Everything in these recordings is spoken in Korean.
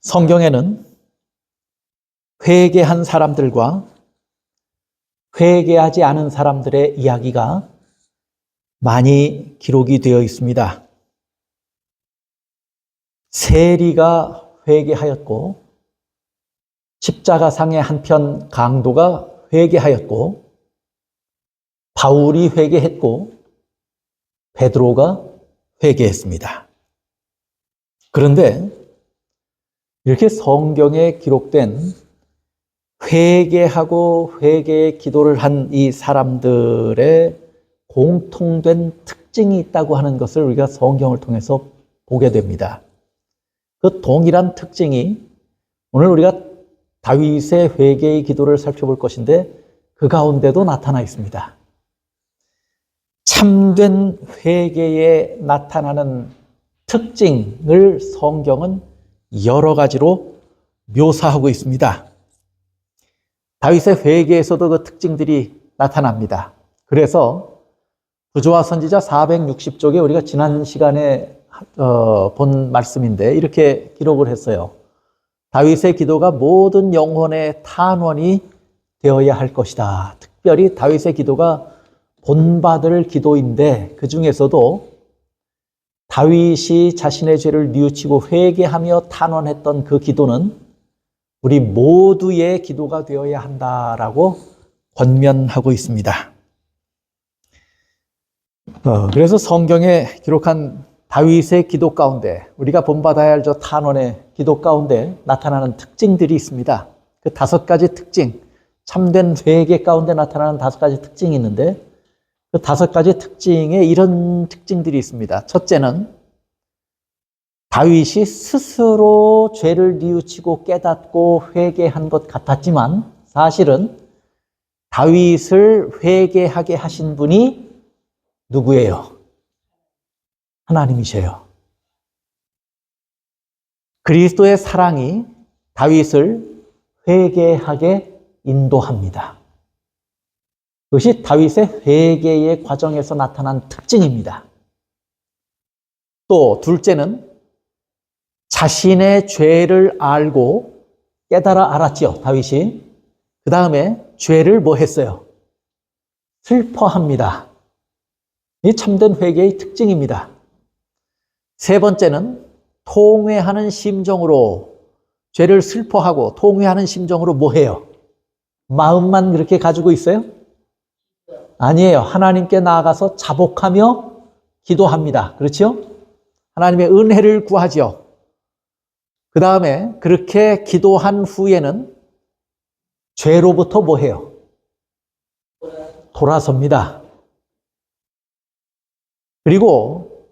성경에는 회개한 사람들과 회개하지 않은 사람들의 이야기가 많이 기록이 되어 있습니다. 세리가 회개하였고, 십자가상의 한편 강도가 회개하였고, 바울이 회개했고, 베드로가 회개했습니다. 그런데 이렇게 성경에 기록된 회개하고 회개의 기도를 한 이 사람들의 공통된 특징이 있다고 하는 것을 우리가 성경을 통해서 보게 됩니다. 그 동일한 특징이 오늘 우리가 다윗의 회개의 기도를 살펴볼 것인데 그 가운데도 나타나 있습니다. 참된 회개에 나타나는 특징을 성경은 여러 가지로 묘사하고 있습니다. 다윗의 회개에서도 그 특징들이 나타납니다. 그래서 부조와 선지자 460쪽에 우리가 지난 시간에 본 말씀인데 이렇게 기록을 했어요. 다윗의 기도가 모든 영혼의 탄원이 되어야 할 것이다. 특별히 다윗의 기도가 본받을 기도인데 그 중에서도 다윗이 자신의 죄를 뉘우치고 회개하며 탄원했던 그 기도는 우리 모두의 기도가 되어야 한다라고 권면하고 있습니다. 그래서 성경에 기록한 다윗의 기도 가운데 우리가 본받아야 할 저 탄원의 기도 가운데 나타나는 특징들이 있습니다. 그 5가지 특징, 참된 회개 가운데 나타나는 5가지 특징이 있는데 그 5가지 특징에 이런 특징들이 있습니다. 첫째는 다윗이 스스로 죄를 뉘우치고 깨닫고 회개한 것 같았지만 사실은 다윗을 회개하게 하신 분이 누구예요? 하나님이셔요. 그리스도의 사랑이 다윗을 회개하게 인도합니다. 그것이 다윗의 회개의 과정에서 나타난 특징입니다. 또 둘째는 자신의 죄를 알고 깨달아 알았죠, 다윗이. 그 다음에 죄를 뭐 했어요? 슬퍼합니다. 이 참된 회개의 특징입니다. 세 번째는 통회하는 심정으로 죄를 슬퍼하고 통회하는 심정으로 뭐 해요? 마음만 그렇게 가지고 있어요? 아니에요. 하나님께 나아가서 자복하며 기도합니다. 그렇죠? 하나님의 은혜를 구하죠. 그 다음에 그렇게 기도한 후에는 죄로부터 뭐 해요? 돌아섭니다. 그리고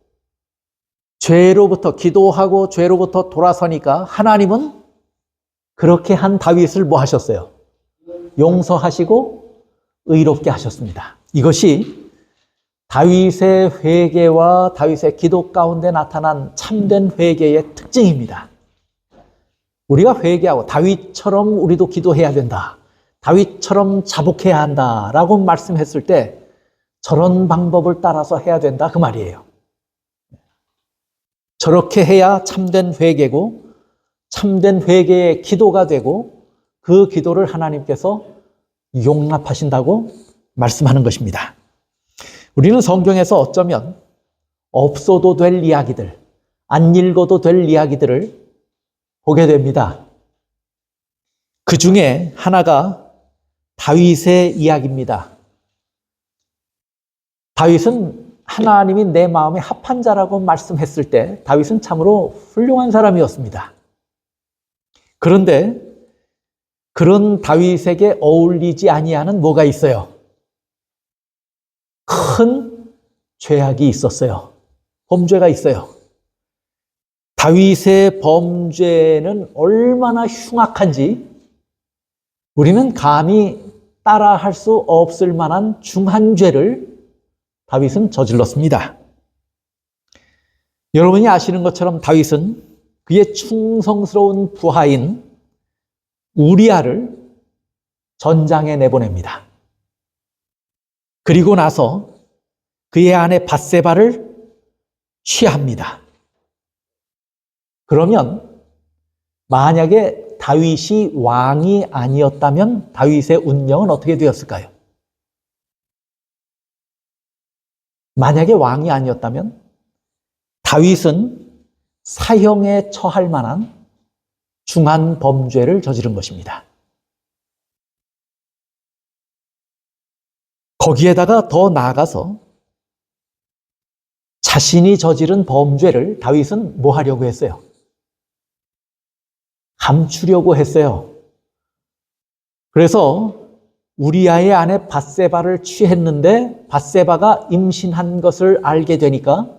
죄로부터 기도하고 죄로부터 돌아서니까 하나님은 그렇게 한 다윗을 뭐 하셨어요? 용서하시고 의롭게 하셨습니다. 이것이 다윗의 회개와 다윗의 기도 가운데 나타난 참된 회개의 특징입니다. 우리가 회개하고 다윗처럼 우리도 기도해야 된다. 다윗처럼 자복해야 한다라고 말씀했을 때 저런 방법을 따라서 해야 된다 그 말이에요. 저렇게 해야 참된 회개고 참된 회개의 기도가 되고 그 기도를 하나님께서 용납하신다고 말씀하는 것입니다. 우리는 성경에서 어쩌면 없어도 될 이야기들, 안 읽어도 될 이야기들을 보게 됩니다. 그 중에 하나가 다윗의 이야기입니다. 다윗은 하나님이 내 마음에 합한 자라고 말씀했을 때 다윗은 참으로 훌륭한 사람이었습니다. 그런데 그런 다윗에게 어울리지 아니하는 뭐가 있어요? 큰 죄악이 있었어요. 범죄가 있어요. 다윗의 범죄는 얼마나 흉악한지 우리는 감히 따라할 수 없을 만한 중한 죄를 다윗은 저질렀습니다. 여러분이 아시는 것처럼 다윗은 그의 충성스러운 부하인 우리아를 전장에 내보냅니다. 그리고 나서 그의 아내 밧세바를 취합니다. 그러면 만약에 다윗이 왕이 아니었다면 다윗의 운명은 어떻게 되었을까요? 만약에 왕이 아니었다면 다윗은 사형에 처할 만한 중한 범죄를 저지른 것입니다. 거기에다가 더 나아가서 자신이 저지른 범죄를 다윗은 뭐 하려고 했어요? 감추려고 했어요. 그래서 우리아의 아내 밧세바를 취했는데 밧세바가 임신한 것을 알게 되니까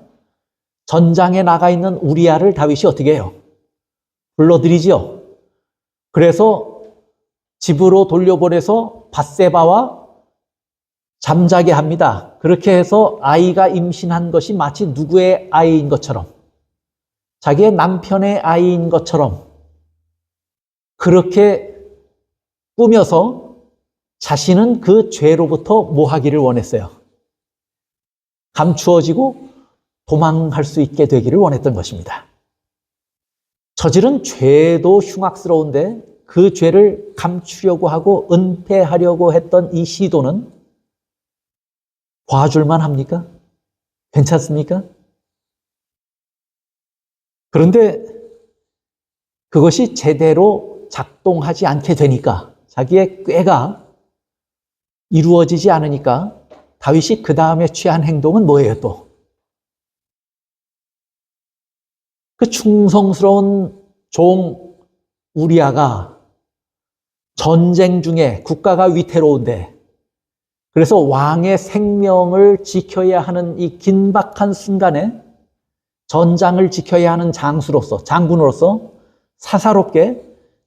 전장에 나가 있는 우리아를 다윗이 어떻게 해요? 불러들이지요. 그래서 집으로 돌려보내서 밧세바와 잠자게 합니다. 그렇게 해서 아이가 임신한 것이 마치 누구의 아이인 것처럼, 자기의 남편의 아이인 것처럼 그렇게 꾸며서 자신은 그 죄로부터 뭐 하기를 원했어요? 감추어지고 도망할 수 있게 되기를 원했던 것입니다. 저지른 죄도 흉악스러운데 그 죄를 감추려고 하고 은폐하려고 했던 이 시도는 봐줄만 합니까? 괜찮습니까? 그런데 그것이 제대로 작동하지 않게 되니까, 자기의 꾀가 이루어지지 않으니까 다윗이 그 다음에 취한 행동은 뭐예요 또? 그 충성스러운 종 우리아가 전쟁 중에 국가가 위태로운데, 그래서 왕의 생명을 지켜야 하는 이 긴박한 순간에 전장을 지켜야 하는 장군으로서 사사롭게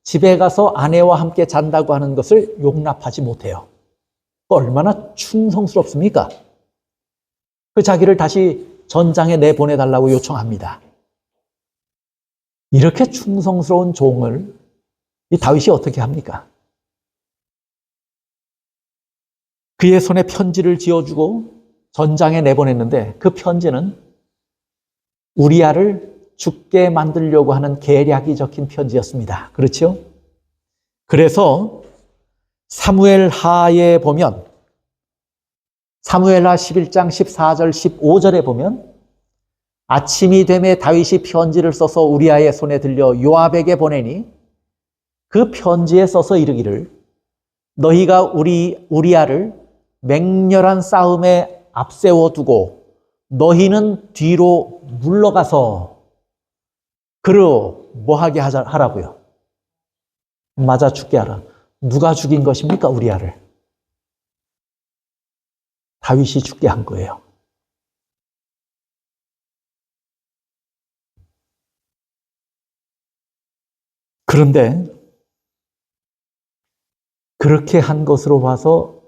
집에 가서 아내와 함께 잔다고 하는 것을 용납하지 못해요. 얼마나 충성스럽습니까? 그 자기를 다시 전장에 내보내달라고 요청합니다. 이렇게 충성스러운 종을 이 다윗이 어떻게 합니까? 그의 손에 편지를 지어주고 전장에 내보냈는데 그 편지는 우리아를 죽게 만들려고 하는 계략이 적힌 편지였습니다. 그렇죠? 그래서 사무엘하에 보면, 사무엘하 11장 14절 15절에 보면 아침이 되매 다윗이 편지를 써서 우리아의 손에 들려 요압에게 보내니 그 편지에 써서 이르기를 너희가 우리아를 맹렬한 싸움에 앞세워 두고 너희는 뒤로 물러가서 그로 뭐하게 하라고요? 맞아 죽게 하라. 누가 죽인 것입니까? 우리아를. 다윗이 죽게 한 거예요. 그런데 그렇게 한 것으로 봐서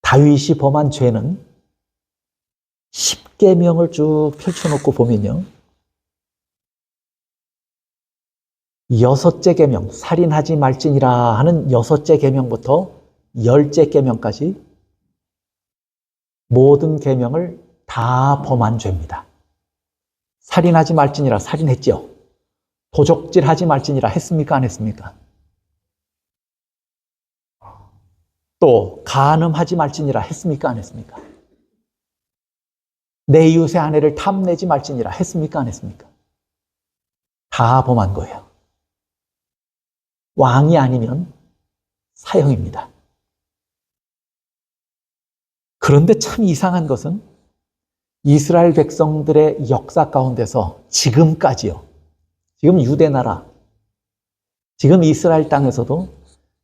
다윗이 범한 죄는 10계명을 쭉 펼쳐놓고 보면요, 6째 계명, 살인하지 말지니라 하는 6째 계명부터 10째 계명까지 모든 계명을 다 범한 죄입니다. 살인하지 말지니라, 살인했죠. 도적질하지 말지니라, 했습니까? 안 했습니까? 또 간음하지 말지니라, 했습니까? 안 했습니까? 내 이웃의 아내를 탐내지 말지니라, 했습니까? 안 했습니까? 다 범한 거예요. 왕이 아니면 사형입니다. 그런데 참 이상한 것은 이스라엘 백성들의 역사 가운데서 지금까지요, 지금 유대 나라, 지금 이스라엘 땅에서도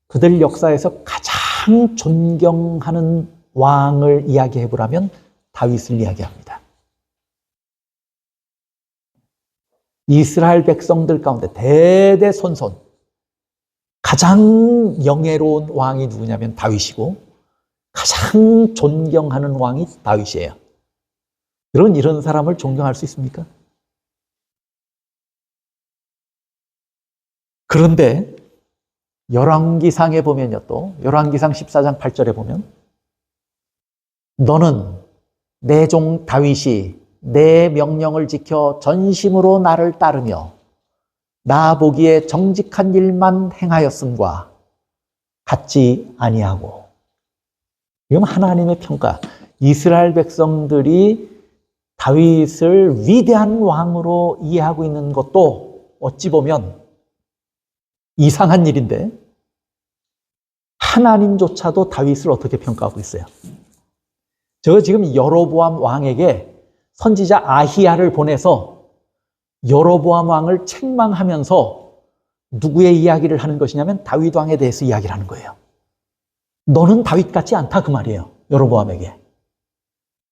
그들 역사에서 가장 존경하는 왕을 이야기해 보라면 다윗을 이야기합니다. 이스라엘 백성들 가운데 대대손손 가장 영예로운 왕이 누구냐면 다윗이고, 가장 존경하는 왕이 다윗이에요. 여러분, 이런 사람을 존경할 수 있습니까? 그런데 열왕기상에 보면요, 또 열왕기상 14장 8절에 보면 너는 내 종 다윗이 내 명령을 지켜 전심으로 나를 따르며 나 보기에 정직한 일만 행하였음과 같지 아니하고. 이건 하나님의 평가. 이스라엘 백성들이 다윗을 위대한 왕으로 이해하고 있는 것도 어찌 보면 이상한 일인데, 하나님조차도 다윗을 어떻게 평가하고 있어요? 저 지금 여로보암 왕에게 선지자 아히야를 보내서 여로보암 왕을 책망하면서 누구의 이야기를 하는 것이냐면 다윗 왕에 대해서 이야기를 하는 거예요. 너는 다윗 같지 않다, 그 말이에요, 여로보암에게.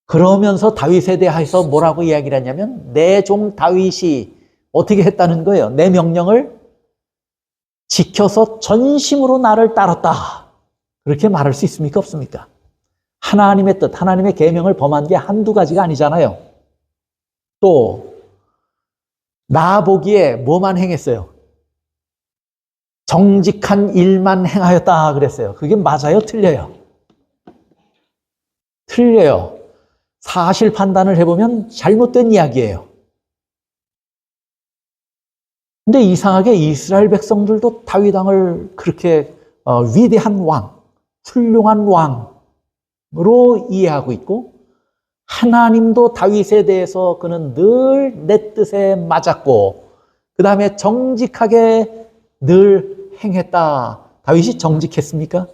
그러면서 다윗에 대해서 뭐라고 이야기를 하냐면 내 종 다윗이 어떻게 했다는 거예요. 내 명령을 지켜서 전심으로 나를 따랐다. 그렇게 말할 수 있습니까? 없습니까? 하나님의 뜻, 하나님의 계명을 범한 게 한두 가지가 아니잖아요. 또 나 보기에 뭐만 행했어요? 정직한 일만 행하였다 그랬어요. 그게 맞아요? 틀려요? 틀려요. 사실 판단을 해보면 잘못된 이야기예요. 근데 이상하게 이스라엘 백성들도 다윗 왕을 그렇게 위대한 왕, 훌륭한 왕으로 이해하고 있고, 하나님도 다윗에 대해서 그는 늘 내 뜻에 맞았고 그 다음에 정직하게 늘 행했다. 다윗이 정직했습니까?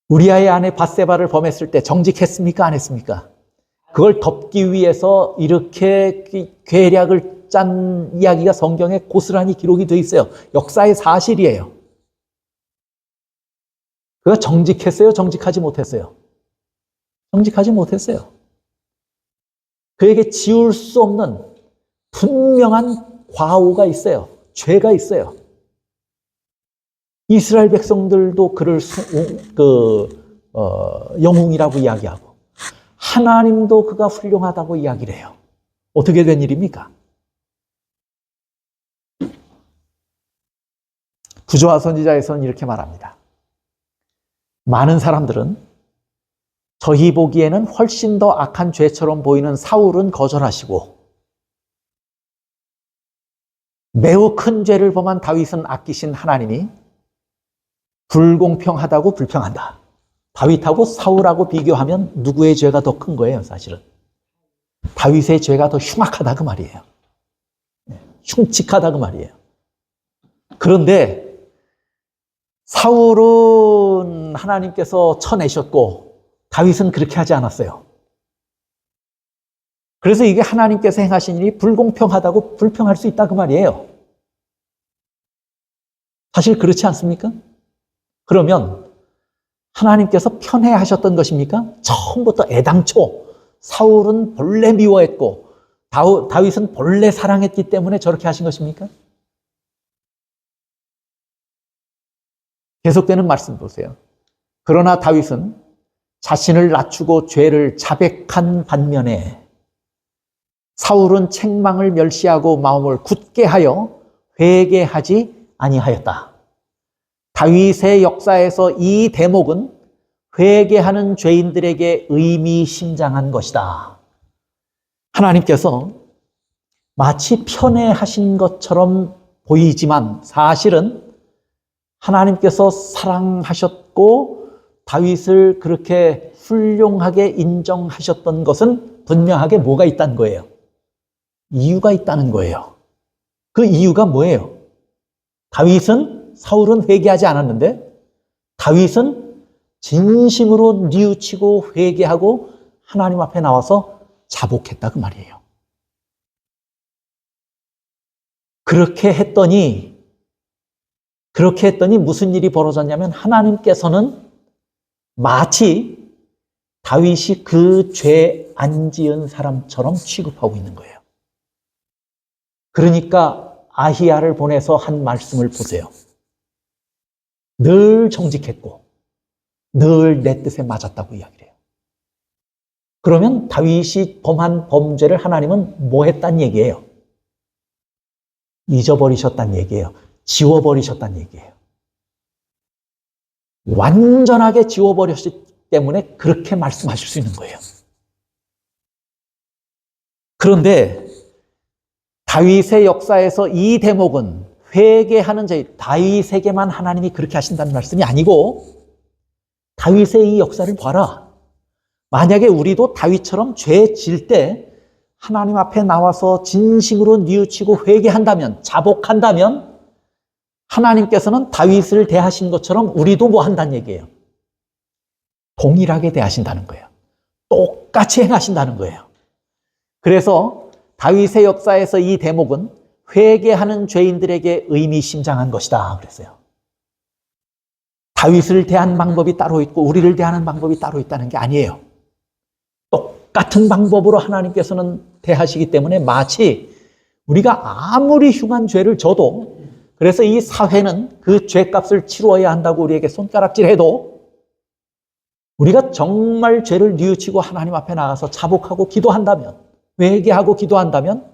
우리아의 아내 밧세바를 범했을 때 정직했습니까? 안 했습니까? 그걸 덮기 위해서 이렇게 계략을 짠 이야기가 성경에 고스란히 기록이 되어 있어요. 역사의 사실이에요. 그가 정직했어요? 정직하지 못했어요? 정직하지 못했어요. 그에게 지울 수 없는 분명한 과오가 있어요. 죄가 있어요. 이스라엘 백성들도 그를 영웅이라고 이야기하고 하나님도 그가 훌륭하다고 이야기를 해요. 어떻게 된 일입니까? 부조화 선지자에서는 이렇게 말합니다. 많은 사람들은 저희 보기에는 훨씬 더 악한 죄처럼 보이는 사울은 거절하시고 매우 큰 죄를 범한 다윗은 아끼신 하나님이 불공평하다고 불평한다. 다윗하고 사울하고 비교하면 누구의 죄가 더 큰 거예요, 사실은? 다윗의 죄가 더 흉악하다 그 말이에요. 흉측하다 그 말이에요. 그런데 사울은 하나님께서 쳐내셨고 다윗은 그렇게 하지 않았어요. 그래서 이게 하나님께서 행하신 일이 불공평하다고 불평할 수 있다 그 말이에요. 사실 그렇지 않습니까? 그러면 하나님께서 편애하셨던 것입니까? 처음부터 애당초 사울은 본래 미워했고 다윗은 본래 사랑했기 때문에 저렇게 하신 것입니까? 계속되는 말씀 보세요. 그러나 다윗은 자신을 낮추고 죄를 자백한 반면에 사울은 책망을 멸시하고 마음을 굳게 하여 회개하지 아니하였다. 다윗의 역사에서 이 대목은 회개하는 죄인들에게 의미심장한 것이다. 하나님께서 마치 편애하신 것처럼 보이지만 사실은 하나님께서 사랑하셨고 다윗을 그렇게 훌륭하게 인정하셨던 것은 분명하게 뭐가 있다는 거예요? 이유가 있다는 거예요. 그 이유가 뭐예요? 사울은 회개하지 않았는데 다윗은 진심으로 뉘우치고 회개하고 하나님 앞에 나와서 자복했다 그 말이에요. 그렇게 했더니 무슨 일이 벌어졌냐면 하나님께서는 마치 다윗이 그 죄 안 지은 사람처럼 취급하고 있는 거예요. 그러니까 아히야를 보내서 한 말씀을 보세요. 늘 정직했고 늘 내 뜻에 맞았다고 이야기를 해요. 그러면 다윗이 범한 범죄를 하나님은 뭐 했단 얘기예요? 잊어버리셨단 얘기예요. 지워버리셨단 얘기예요. 완전하게 지워버렸기 때문에 그렇게 말씀하실 수 있는 거예요. 그런데 다윗의 역사에서 이 대목은 회개하는 자의 다윗에게만 하나님이 그렇게 하신다는 말씀이 아니고 다윗의 이 역사를 봐라. 만약에 우리도 다윗처럼 죄 질 때 하나님 앞에 나와서 진심으로 뉘우치고 회개한다면, 자복한다면 하나님께서는 다윗을 대하신 것처럼 우리도 뭐 한다는 얘기예요. 동일하게 대하신다는 거예요. 똑같이 행하신다는 거예요. 그래서 다윗의 역사에서 이 대목은 회개하는 죄인들에게 의미심장한 것이다 그랬어요. 다윗을 대한 방법이 따로 있고 우리를 대하는 방법이 따로 있다는 게 아니에요. 똑같은 방법으로 하나님께서는 대하시기 때문에 마치 우리가 아무리 흉한 죄를 져도, 그래서 이 사회는 그 죄값을 치루어야 한다고 우리에게 손가락질해도 우리가 정말 죄를 뉘우치고 하나님 앞에 나가서 자복하고 기도한다면, 회개하고 기도한다면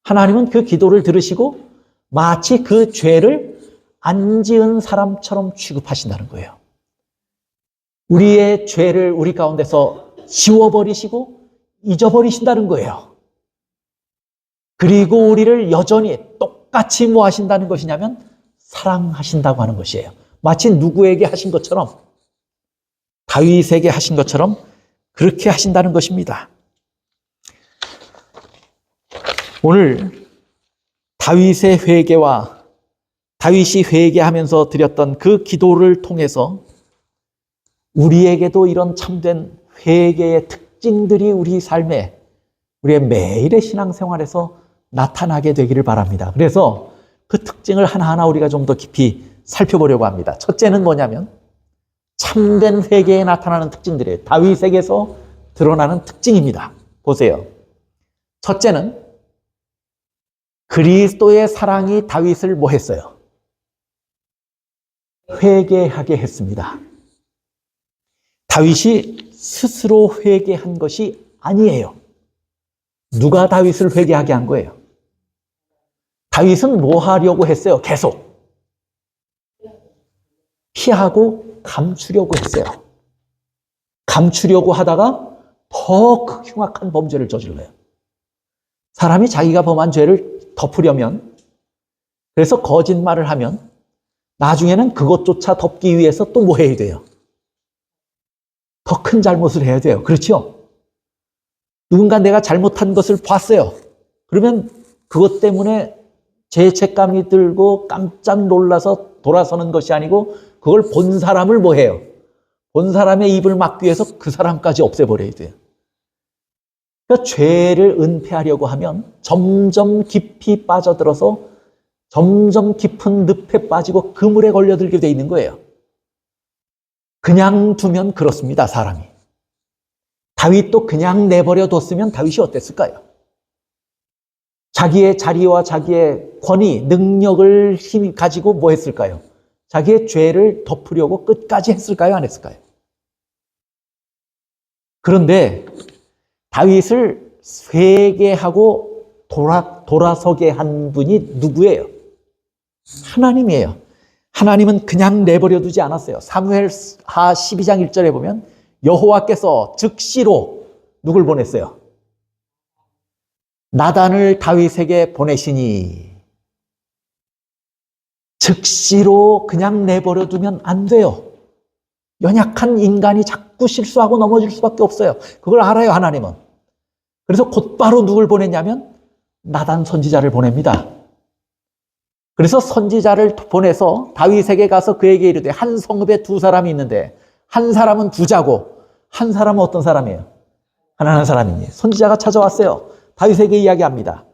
하나님은 그 기도를 들으시고 마치 그 죄를 안 지은 사람처럼 취급하신다는 거예요. 우리의 죄를 우리 가운데서 지워버리시고 잊어버리신다는 거예요. 그리고 우리를 여전히 똑같이 뭐 하신다는 것이냐면 사랑하신다고 하는 것이에요. 마치 누구에게 하신 것처럼, 다윗에게 하신 것처럼 그렇게 하신다는 것입니다. 오늘 다윗의 회개와 다윗이 회개하면서 드렸던 그 기도를 통해서 우리에게도 이런 참된 회개의 특징들이 우리 삶에, 우리의 매일의 신앙생활에서 나타나게 되기를 바랍니다. 그래서 그 특징을 하나하나 우리가 좀 더 깊이 살펴보려고 합니다. 첫째는 뭐냐면 참된 회개에 나타나는 특징들이에요. 다윗에게서 드러나는 특징입니다. 보세요. 첫째는 그리스도의 사랑이 다윗을 뭐 했어요? 회개하게 했습니다. 다윗이 스스로 회개한 것이 아니에요. 누가 다윗을 회개하게 한 거예요? 다윗은 뭐 하려고 했어요? 계속 피하고 감추려고 했어요. 감추려고 하다가 더 흉악한 범죄를 저질러요. 사람이 자기가 범한 죄를 덮으려면, 그래서 거짓말을 하면 나중에는 그것조차 덮기 위해서 또 뭐 해야 돼요? 더 큰 잘못을 해야 돼요. 그렇죠? 누군가 내가 잘못한 것을 봤어요. 그러면 그것 때문에 죄책감이 들고 깜짝 놀라서 돌아서는 것이 아니고 그걸 본 사람을 뭐 해요? 본 사람의 입을 막기 위해서 그 사람까지 없애버려야 돼요. 그러니까 죄를 은폐하려고 하면 점점 깊이 빠져들어서 점점 깊은 늪에 빠지고 그물에 걸려들게 돼 있는 거예요. 그냥 두면 그렇습니다, 사람이. 다윗도 그냥 내버려 뒀으면 다윗이 어땠을까요? 자기의 자리와 자기의 권위, 능력을 힘 가지고 뭐 했을까요? 자기의 죄를 덮으려고 끝까지 했을까요? 안 했을까요? 그런데 다윗을 회개하고 돌아서게 한 분이 누구예요? 하나님이에요. 하나님은 그냥 내버려 두지 않았어요. 사무엘하 12장 1절에 보면 여호와께서 즉시로 누굴 보냈어요? 나단을 다윗에게 보내시니. 즉시로 그냥 내버려 두면 안 돼요. 연약한 인간이 자꾸 실수하고 넘어질 수밖에 없어요. 그걸 알아요, 하나님은. 그래서 곧바로 누굴 보냈냐면 나단 선지자를 보냅니다. 그래서 선지자를 보내서 다윗에게 가서 그에게 이르되, 한 성읍에 두 사람이 있는데 한 사람은 부자고 한 사람은 어떤 사람이에요? 가난한 사람이니. 선지자가 찾아왔어요. 다윗에게 이야기합니다.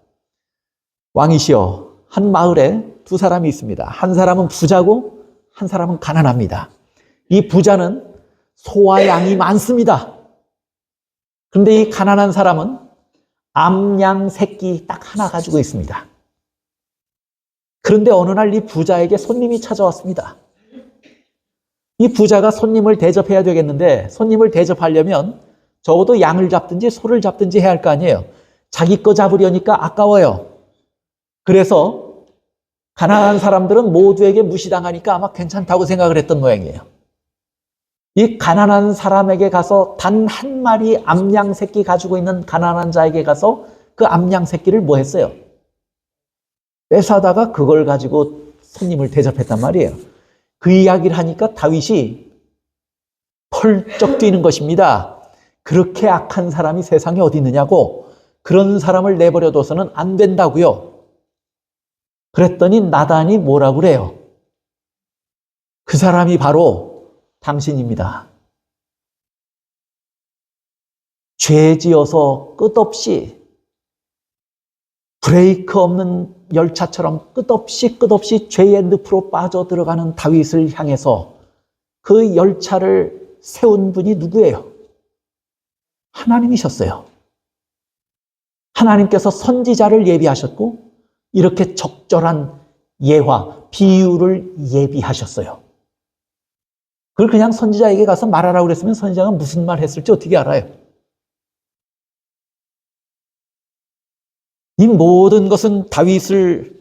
왕이시여, 한 마을에 두 사람이 있습니다. 한 사람은 부자고 한 사람은 가난합니다. 이 부자는 소와 양이 많습니다. 그런데 이 가난한 사람은 암양 새끼 딱 하나 가지고 있습니다. 그런데 어느 날 이 부자에게 손님이 찾아왔습니다. 이 부자가 손님을 대접해야 되겠는데 손님을 대접하려면 적어도 양을 잡든지 소를 잡든지 해야 할 거 아니에요. 자기 거 잡으려니까 아까워요. 그래서 가난한 사람들은 모두에게 무시당하니까 아마 괜찮다고 생각을 했던 모양이에요. 이 가난한 사람에게 가서 단 한 마리 암양 새끼 가지고 있는 가난한 자에게 가서 그 암양 새끼를 뭐 했어요? 뺏어다가 그걸 가지고 손님을 대접했단 말이에요. 그 이야기를 하니까 다윗이 펄쩍 뛰는 것입니다. 그렇게 악한 사람이 세상에 어디 있느냐고, 그런 사람을 내버려둬서는 안 된다고요. 그랬더니 나단이 뭐라고 그래요? 그 사람이 바로 당신입니다. 죄 지어서 끝없이 브레이크 없는 열차처럼 끝없이 죄의 늪으로 빠져들어가는 다윗을 향해서 그 열차를 세운 분이 누구예요? 하나님이셨어요. 하나님께서 선지자를 예비하셨고 이렇게 적절한 예화, 비유를 예비하셨어요. 그걸 그냥 선지자에게 가서 말하라고 그랬으면 선지자가 무슨 말 했을지 어떻게 알아요? 이 모든 것은 다윗을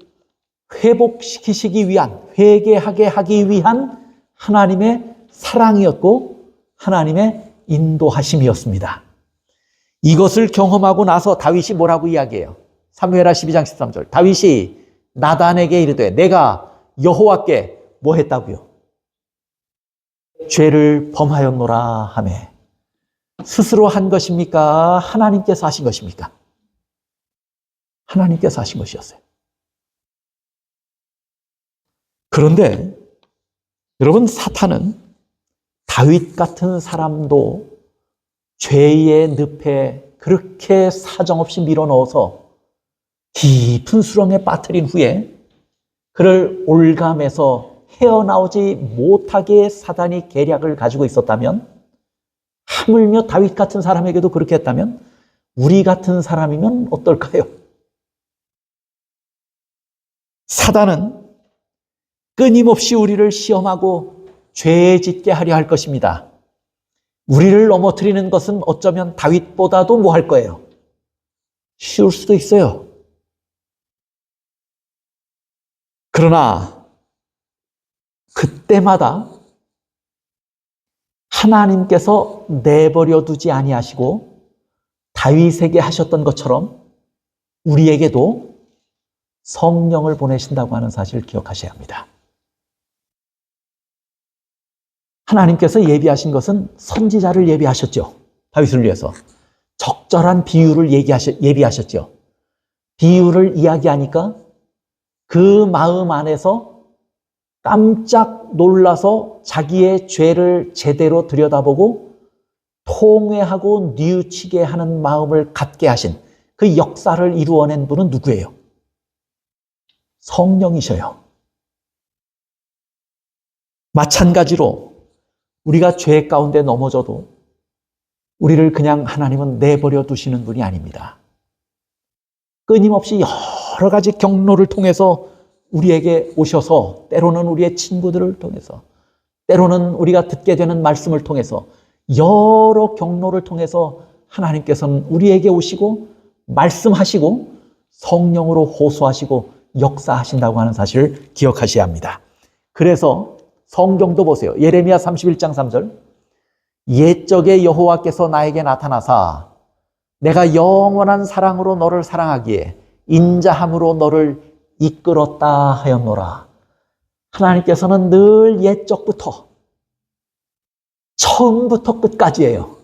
회복시키시기 위한, 회개하게 하기 위한 하나님의 사랑이었고 하나님의 인도하심이었습니다. 이것을 경험하고 나서 다윗이 뭐라고 이야기해요? 사무엘하 12장 13절. 다윗이 나단에게 이르되 내가 여호와께 뭐 했다고요? 죄를 범하였노라 하매. 스스로 한 것입니까? 하나님께서 하신 것입니까? 하나님께서 하신 것이었어요. 그런데 여러분, 사탄은 다윗 같은 사람도 죄의 늪에 그렇게 사정없이 밀어넣어서 깊은 수렁에 빠뜨린 후에 그를 올감해서 헤어나오지 못하게 사단이 계략을 가지고 있었다면, 하물며 다윗 같은 사람에게도 그렇게 했다면 우리 같은 사람이면 어떨까요? 사단은 끊임없이 우리를 시험하고 죄 짓게 하려 할 것입니다. 우리를 넘어뜨리는 것은 어쩌면 다윗보다도 뭐 할 거예요? 쉬울 수도 있어요. 그러나 그때마다 하나님께서 내버려 두지 아니하시고 다윗에게 하셨던 것처럼 우리에게도 성령을 보내신다고 하는 사실을 기억하셔야 합니다. 하나님께서 예비하신 것은 선지자를 예비하셨죠. 다윗을 위해서. 적절한 비유를 예비하셨죠. 비유를 이야기하니까 그 마음 안에서 깜짝 놀라서 자기의 죄를 제대로 들여다보고 통회하고 뉘우치게 하는 마음을 갖게 하신 그 역사를 이루어낸 분은 누구예요? 성령이셔요. 마찬가지로 우리가 죄 가운데 넘어져도 우리를 그냥 하나님은 내버려 두시는 분이 아닙니다. 끊임없이 여러 가지 경로를 통해서 우리에게 오셔서, 때로는 우리의 친구들을 통해서, 때로는 우리가 듣게 되는 말씀을 통해서, 여러 경로를 통해서 하나님께서는 우리에게 오시고 말씀하시고 성령으로 호소하시고 역사하신다고 하는 사실을 기억하셔야 합니다. 그래서 성경도 보세요. 예레미야 31장 3절. 옛적에 여호와께서 나에게 나타나사 내가 영원한 사랑으로 너를 사랑하기에 인자함으로 너를 이끌었다 하였노라. 하나님께서는 늘 옛적부터, 처음부터 끝까지예요.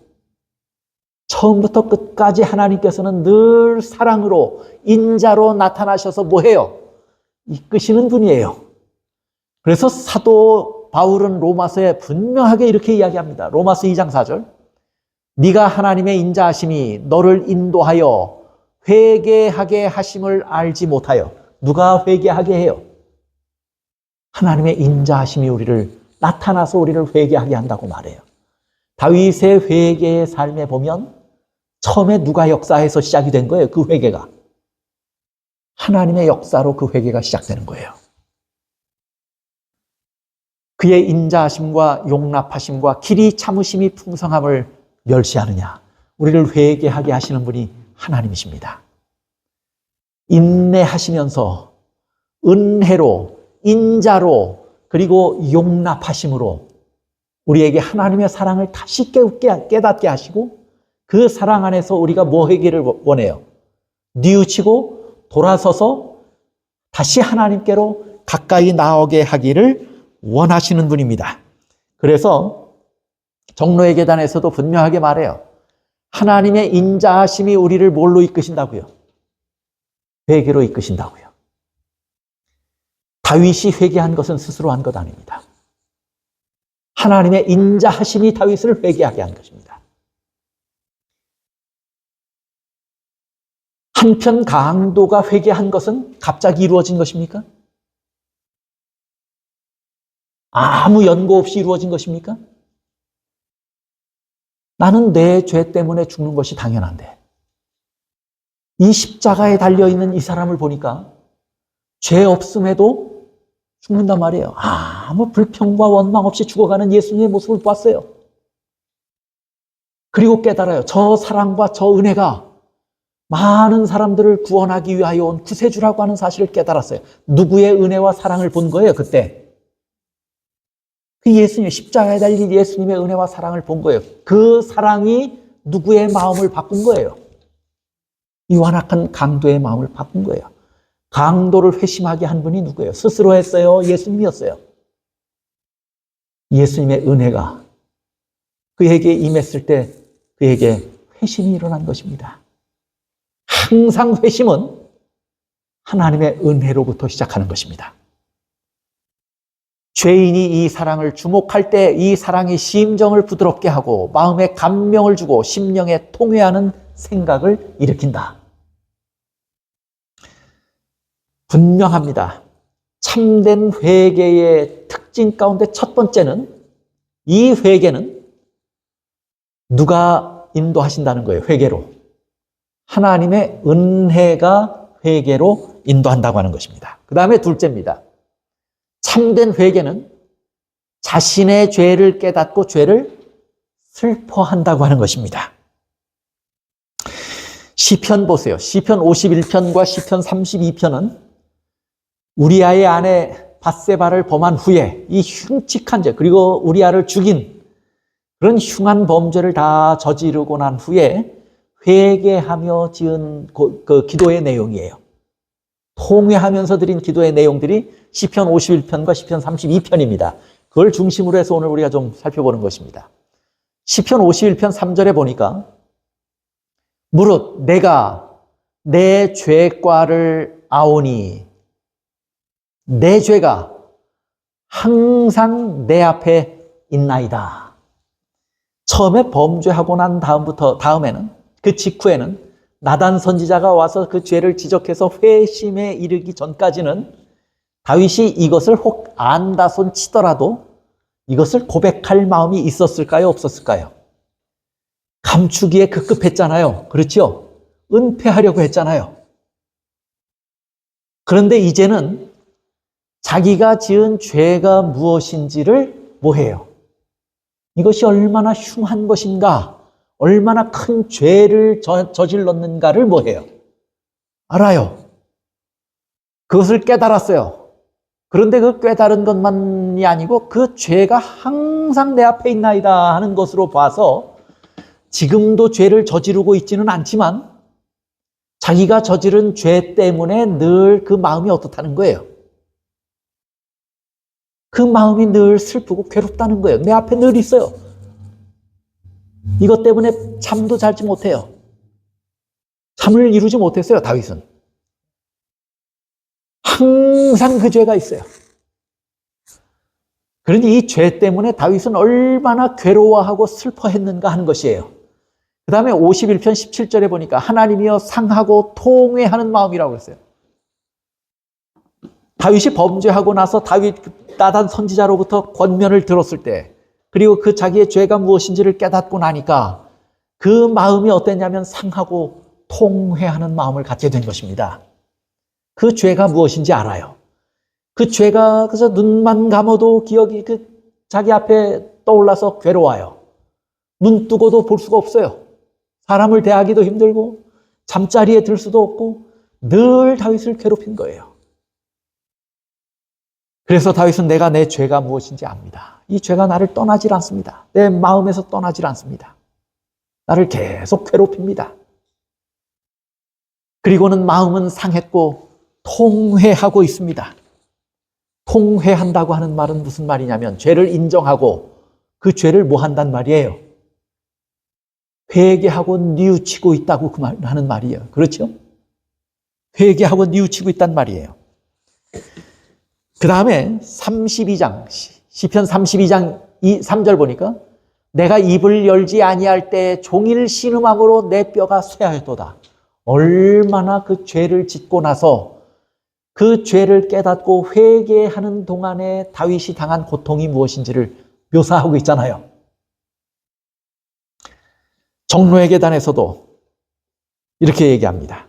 처음부터 끝까지 하나님께서는 늘 사랑으로, 인자로 나타나셔서 뭐해요? 이끄시는 분이에요. 그래서 사도 바울은 로마서에 분명하게 이렇게 이야기합니다. 로마서 2장 4절. 네가 하나님의 인자하심이 너를 인도하여 회개하게 하심을 알지 못하여. 누가 회개하게 해요? 하나님의 인자하심이 우리를 나타나서 우리를 회개하게 한다고 말해요. 다윗의 회개의 삶에 보면 처음에 누가 역사해서 시작이 된 거예요? 그 회개가. 하나님의 역사로 그 회개가 시작되는 거예요. 그의 인자하심과 용납하심과 길이 참으심이 풍성함을 멸시하느냐? 우리를 회개하게 하시는 분이 하나님이십니다. 인내하시면서 은혜로, 인자로, 그리고 용납하심으로 우리에게 하나님의 사랑을 다시 깨닫게 하시고 그 사랑 안에서 우리가 뭐 하기를 원해요? 뉘우치고 돌아서서 다시 하나님께로 가까이 나오게 하기를 원하시는 분입니다. 그래서 정로의 계단에서도 분명하게 말해요. 하나님의 인자하심이 우리를 뭘로 이끄신다고요? 회개로 이끄신다고요. 다윗이 회개한 것은 스스로 한 것 아닙니다. 하나님의 인자하심이 다윗을 회개하게 한 것입니다. 한편 강도가 회개한 것은 갑자기 이루어진 것입니까? 아무 연고 없이 이루어진 것입니까? 나는 내 죄 때문에 죽는 것이 당연한데 이 십자가에 달려있는 이 사람을 보니까 죄 없음에도 죽는단 말이에요. 아무 불평과 원망 없이 죽어가는 예수님의 모습을 봤어요. 그리고 깨달아요. 저 사랑과 저 은혜가 많은 사람들을 구원하기 위하여 온 구세주라고 하는 사실을 깨달았어요. 누구의 은혜와 사랑을 본 거예요, 그때? 그 예수님, 십자가에 달린 예수님의 은혜와 사랑을 본 거예요. 그 사랑이 누구의 마음을 바꾼 거예요? 이 완악한 강도의 마음을 바꾼 거예요. 강도를 회심하게 한 분이 누구예요? 스스로 했어요? 예수님이었어요? 예수님의 은혜가 그에게 임했을 때 그에게 회심이 일어난 것입니다. 항상 회심은 하나님의 은혜로부터 시작하는 것입니다. 죄인이 이 사랑을 주목할 때 이 사랑이 심정을 부드럽게 하고 마음에 감명을 주고 심령에 통회하는 생각을 일으킨다. 분명합니다. 참된 회개의 특징 가운데 첫 번째는 이 회개는 누가 인도하신다는 거예요. 회개로. 하나님의 은혜가 회개로 인도한다고 하는 것입니다. 그 다음에 둘째입니다. 참된 회개는 자신의 죄를 깨닫고 죄를 슬퍼한다고 하는 것입니다. 시편 보세요. 시편 51편과 시편 32편은 우리아의 아내 밧세바를 범한 후에 이 흉측한 죄 그리고 우리아를 죽인 그런 흉한 범죄를 다 저지르고 난 후에 회개하며 지은 그 기도의 내용이에요. 통회하면서 드린 기도의 내용들이 시편 51편과 시편 32편입니다. 그걸 중심으로 해서 오늘 우리가 좀 살펴보는 것입니다. 시편 51편 3절에 보니까 무릇 내가 내 죄과를 아오니 내 죄가 항상 내 앞에 있나이다. 처음에 범죄하고 난 다음에는 그 직후에는 나단 선지자가 와서 그 죄를 지적해서 회심에 이르기 전까지는 다윗이 이것을 혹 안다손 치더라도 이것을 고백할 마음이 있었을까요? 없었을까요? 감추기에 급급했잖아요. 그렇죠? 은폐하려고 했잖아요. 그런데 이제는 자기가 지은 죄가 무엇인지를 뭐해요? 이것이 얼마나 흉한 것인가, 얼마나 큰 죄를 저질렀는가를 뭐해요? 알아요. 그것을 깨달았어요. 그런데 그 깨달은 것만이 아니고 그 죄가 항상 내 앞에 있나이다 하는 것으로 봐서 지금도 죄를 저지르고 있지는 않지만 자기가 저지른 죄 때문에 늘 그 마음이 어떻다는 거예요? 그 마음이 늘 슬프고 괴롭다는 거예요. 내 앞에 늘 있어요. 이것 때문에 잠도 잘지 못해요. 잠을 이루지 못했어요, 다윗은. 항상 그 죄가 있어요. 그러니 이 죄 때문에 다윗은 얼마나 괴로워하고 슬퍼했는가 하는 것이에요. 그 다음에 51편 17절에 보니까 하나님이여 상하고 통회하는 마음이라고 했어요. 다윗이 범죄하고 나서 나단 선지자로부터 권면을 들었을 때 그리고 그 자기의 죄가 무엇인지를 깨닫고 나니까 그 마음이 어땠냐면 상하고 통회하는 마음을 갖게 된 것입니다. 그 죄가 무엇인지 알아요. 그 죄가 그래서 눈만 감아도 기억이 자기 앞에 떠올라서 괴로워요. 눈 뜨고도 볼 수가 없어요. 사람을 대하기도 힘들고 잠자리에 들 수도 없고 늘 다윗을 괴롭힌 거예요. 그래서 다윗은 내가 내 죄가 무엇인지 압니다. 이 죄가 나를 떠나질 않습니다. 내 마음에서 떠나질 않습니다. 나를 계속 괴롭힙니다. 그리고는 마음은 상했고 통회하고 있습니다. 통회한다고 하는 말은 무슨 말이냐면 죄를 인정하고 그 죄를 뭐 한단 말이에요? 회개하고 뉘우치고 있다고 하는 말이에요. 그렇죠? 회개하고 뉘우치고 있단 말이에요. 그 다음에 32장, 시편 32장 3절 보니까 내가 입을 열지 아니할 때 종일 신음함으로 내 뼈가 쇠하였도다. 얼마나 그 죄를 짓고 나서 그 죄를 깨닫고 회개하는 동안에 다윗이 당한 고통이 무엇인지를 묘사하고 있잖아요. 정로의 계단에서도 이렇게 얘기합니다.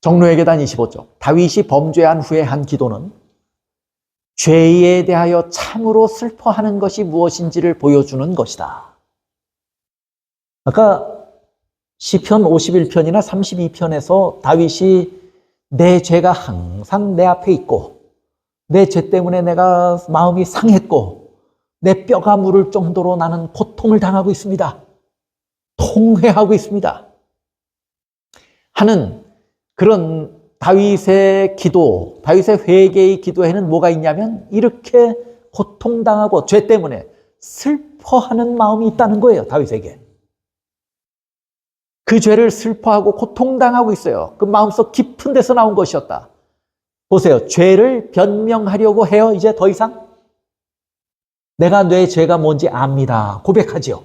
정로의 계단 25쪽. 다윗이 범죄한 후에 한 기도는 죄에 대하여 참으로 슬퍼하는 것이 무엇인지를 보여주는 것이다. 아까 시편 51편이나 32편에서 다윗이 내 죄가 항상 내 앞에 있고 내 죄 때문에 내가 마음이 상했고 내 뼈가 무를 정도로 나는 고통을 당하고 있습니다. 통회하고 있습니다. 하는 그런 다윗의 기도, 다윗의 회개의 기도에는 뭐가 있냐면 이렇게 고통당하고 죄 때문에 슬퍼하는 마음이 있다는 거예요. 다윗에게. 그 죄를 슬퍼하고 고통당하고 있어요. 그 마음속 깊은 데서 나온 것이었다. 보세요. 죄를 변명하려고 해요. 이제 더 이상 내가 내 죄가 뭔지 압니다. 고백하지요.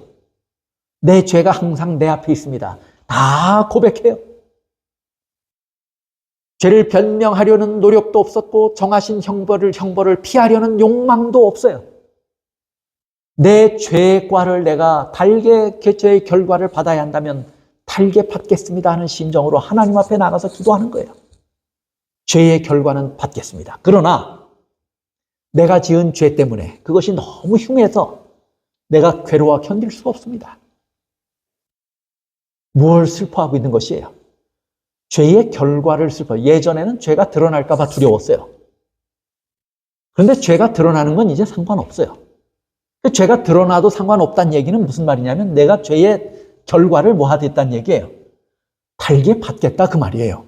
내 죄가 항상 내 앞에 있습니다. 다 고백해요. 죄를 변명하려는 노력도 없었고 정하신 형벌을 피하려는 욕망도 없어요. 내 죄과를 내가 달게 죄의 결과를 받아야 한다면 달게 받겠습니다 하는 심정으로 하나님 앞에 나가서 기도하는 거예요. 죄의 결과는 받겠습니다. 그러나 내가 지은 죄 때문에 그것이 너무 흉해서 내가 괴로워 견딜 수가 없습니다. 무엇을 슬퍼하고 있는 것이에요? 죄의 결과를 예전에는 죄가 드러날까 봐 두려웠어요. 그런데 죄가 드러나는 건 이제 상관없어요. 죄가 드러나도 상관없다는 얘기는 무슨 말이냐면 내가 죄의 결과를 뭐 하겠다는 얘기예요. 달게 받겠다 그 말이에요.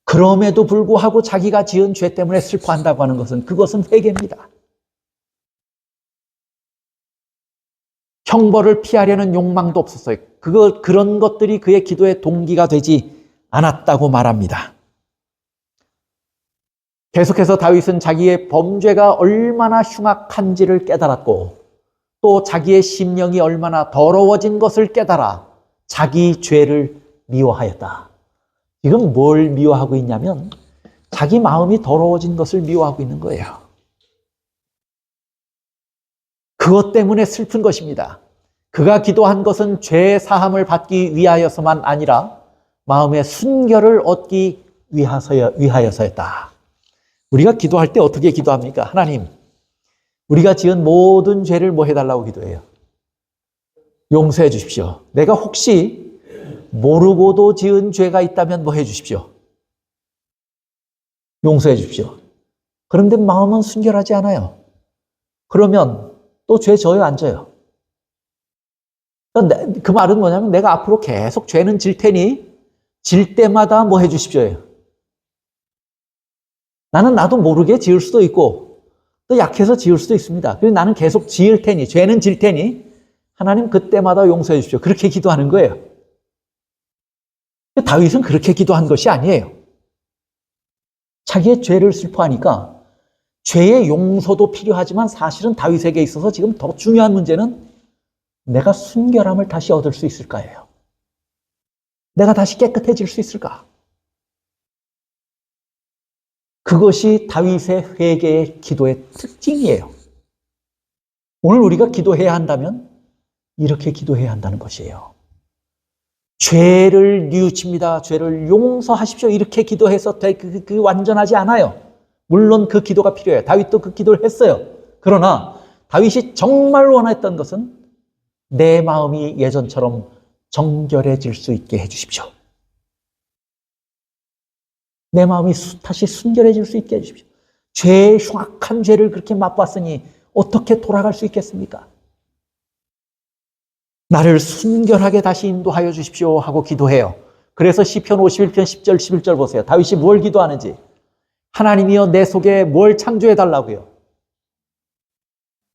그럼에도 불구하고 자기가 지은 죄 때문에 슬퍼한다고 하는 것은 그것은 회개입니다. 형벌을 피하려는 욕망도 없었어요. 그런 것들이 그의 기도의 동기가 되지 않았다고 말합니다. 계속해서 다윗은 자기의 범죄가 얼마나 흉악한지를 깨달았고 또 자기의 심령이 얼마나 더러워진 것을 깨달아 자기 죄를 미워하였다. 지금 뭘 미워하고 있냐면 자기 마음이 더러워진 것을 미워하고 있는 거예요. 그것 때문에 슬픈 것입니다. 그가 기도한 것은 죄 사함을 받기 위하여서만 아니라 마음의 순결을 얻기 위하여서였다. 우리가 기도할 때 어떻게 기도합니까? 하나님, 우리가 지은 모든 죄를 뭐 해달라고 기도해요? 용서해 주십시오. 내가 혹시 모르고도 지은 죄가 있다면 뭐 해 주십시오? 용서해 주십시오. 그런데 마음은 순결하지 않아요. 그러면 또 죄 져요, 안 져요? 그 말은 뭐냐면 내가 앞으로 계속 죄는 질 테니 질 때마다 뭐 해 주십시오예요. 나도 모르게 지을 수도 있고 또 약해서 지을 수도 있습니다. 그래서 나는 계속 지을 테니 죄는 질 테니 하나님 그때마다 용서해 주십시오. 그렇게 기도하는 거예요. 다윗은 그렇게 기도한 것이 아니에요. 자기의 죄를 슬퍼하니까 죄의 용서도 필요하지만 사실은 다윗에게 있어서 지금 더 중요한 문제는 내가 순결함을 다시 얻을 수 있을까예요. 내가 다시 깨끗해질 수 있을까? 그것이 다윗의 회개의 기도의 특징이에요. 오늘 우리가 기도해야 한다면 이렇게 기도해야 한다는 것이에요. 죄를 뉘우칩니다. 죄를 용서하십시오. 이렇게 기도해서 그 완전하지 않아요. 물론 그 기도가 필요해요. 다윗도 그 기도를 했어요. 그러나 다윗이 정말 원했던 것은 내 마음이 예전처럼 정결해질 수 있게 해주십시오. 내 마음이 다시 순결해질 수 있게 해주십시오. 죄의 흉악한 죄를 그렇게 맛봤으니 어떻게 돌아갈 수 있겠습니까? 나를 순결하게 다시 인도하여 주십시오 하고 기도해요. 그래서 시편 51편 10절 11절 보세요. 다윗이 뭘 기도하는지. 하나님이여 내 속에 뭘 창조해 달라고요?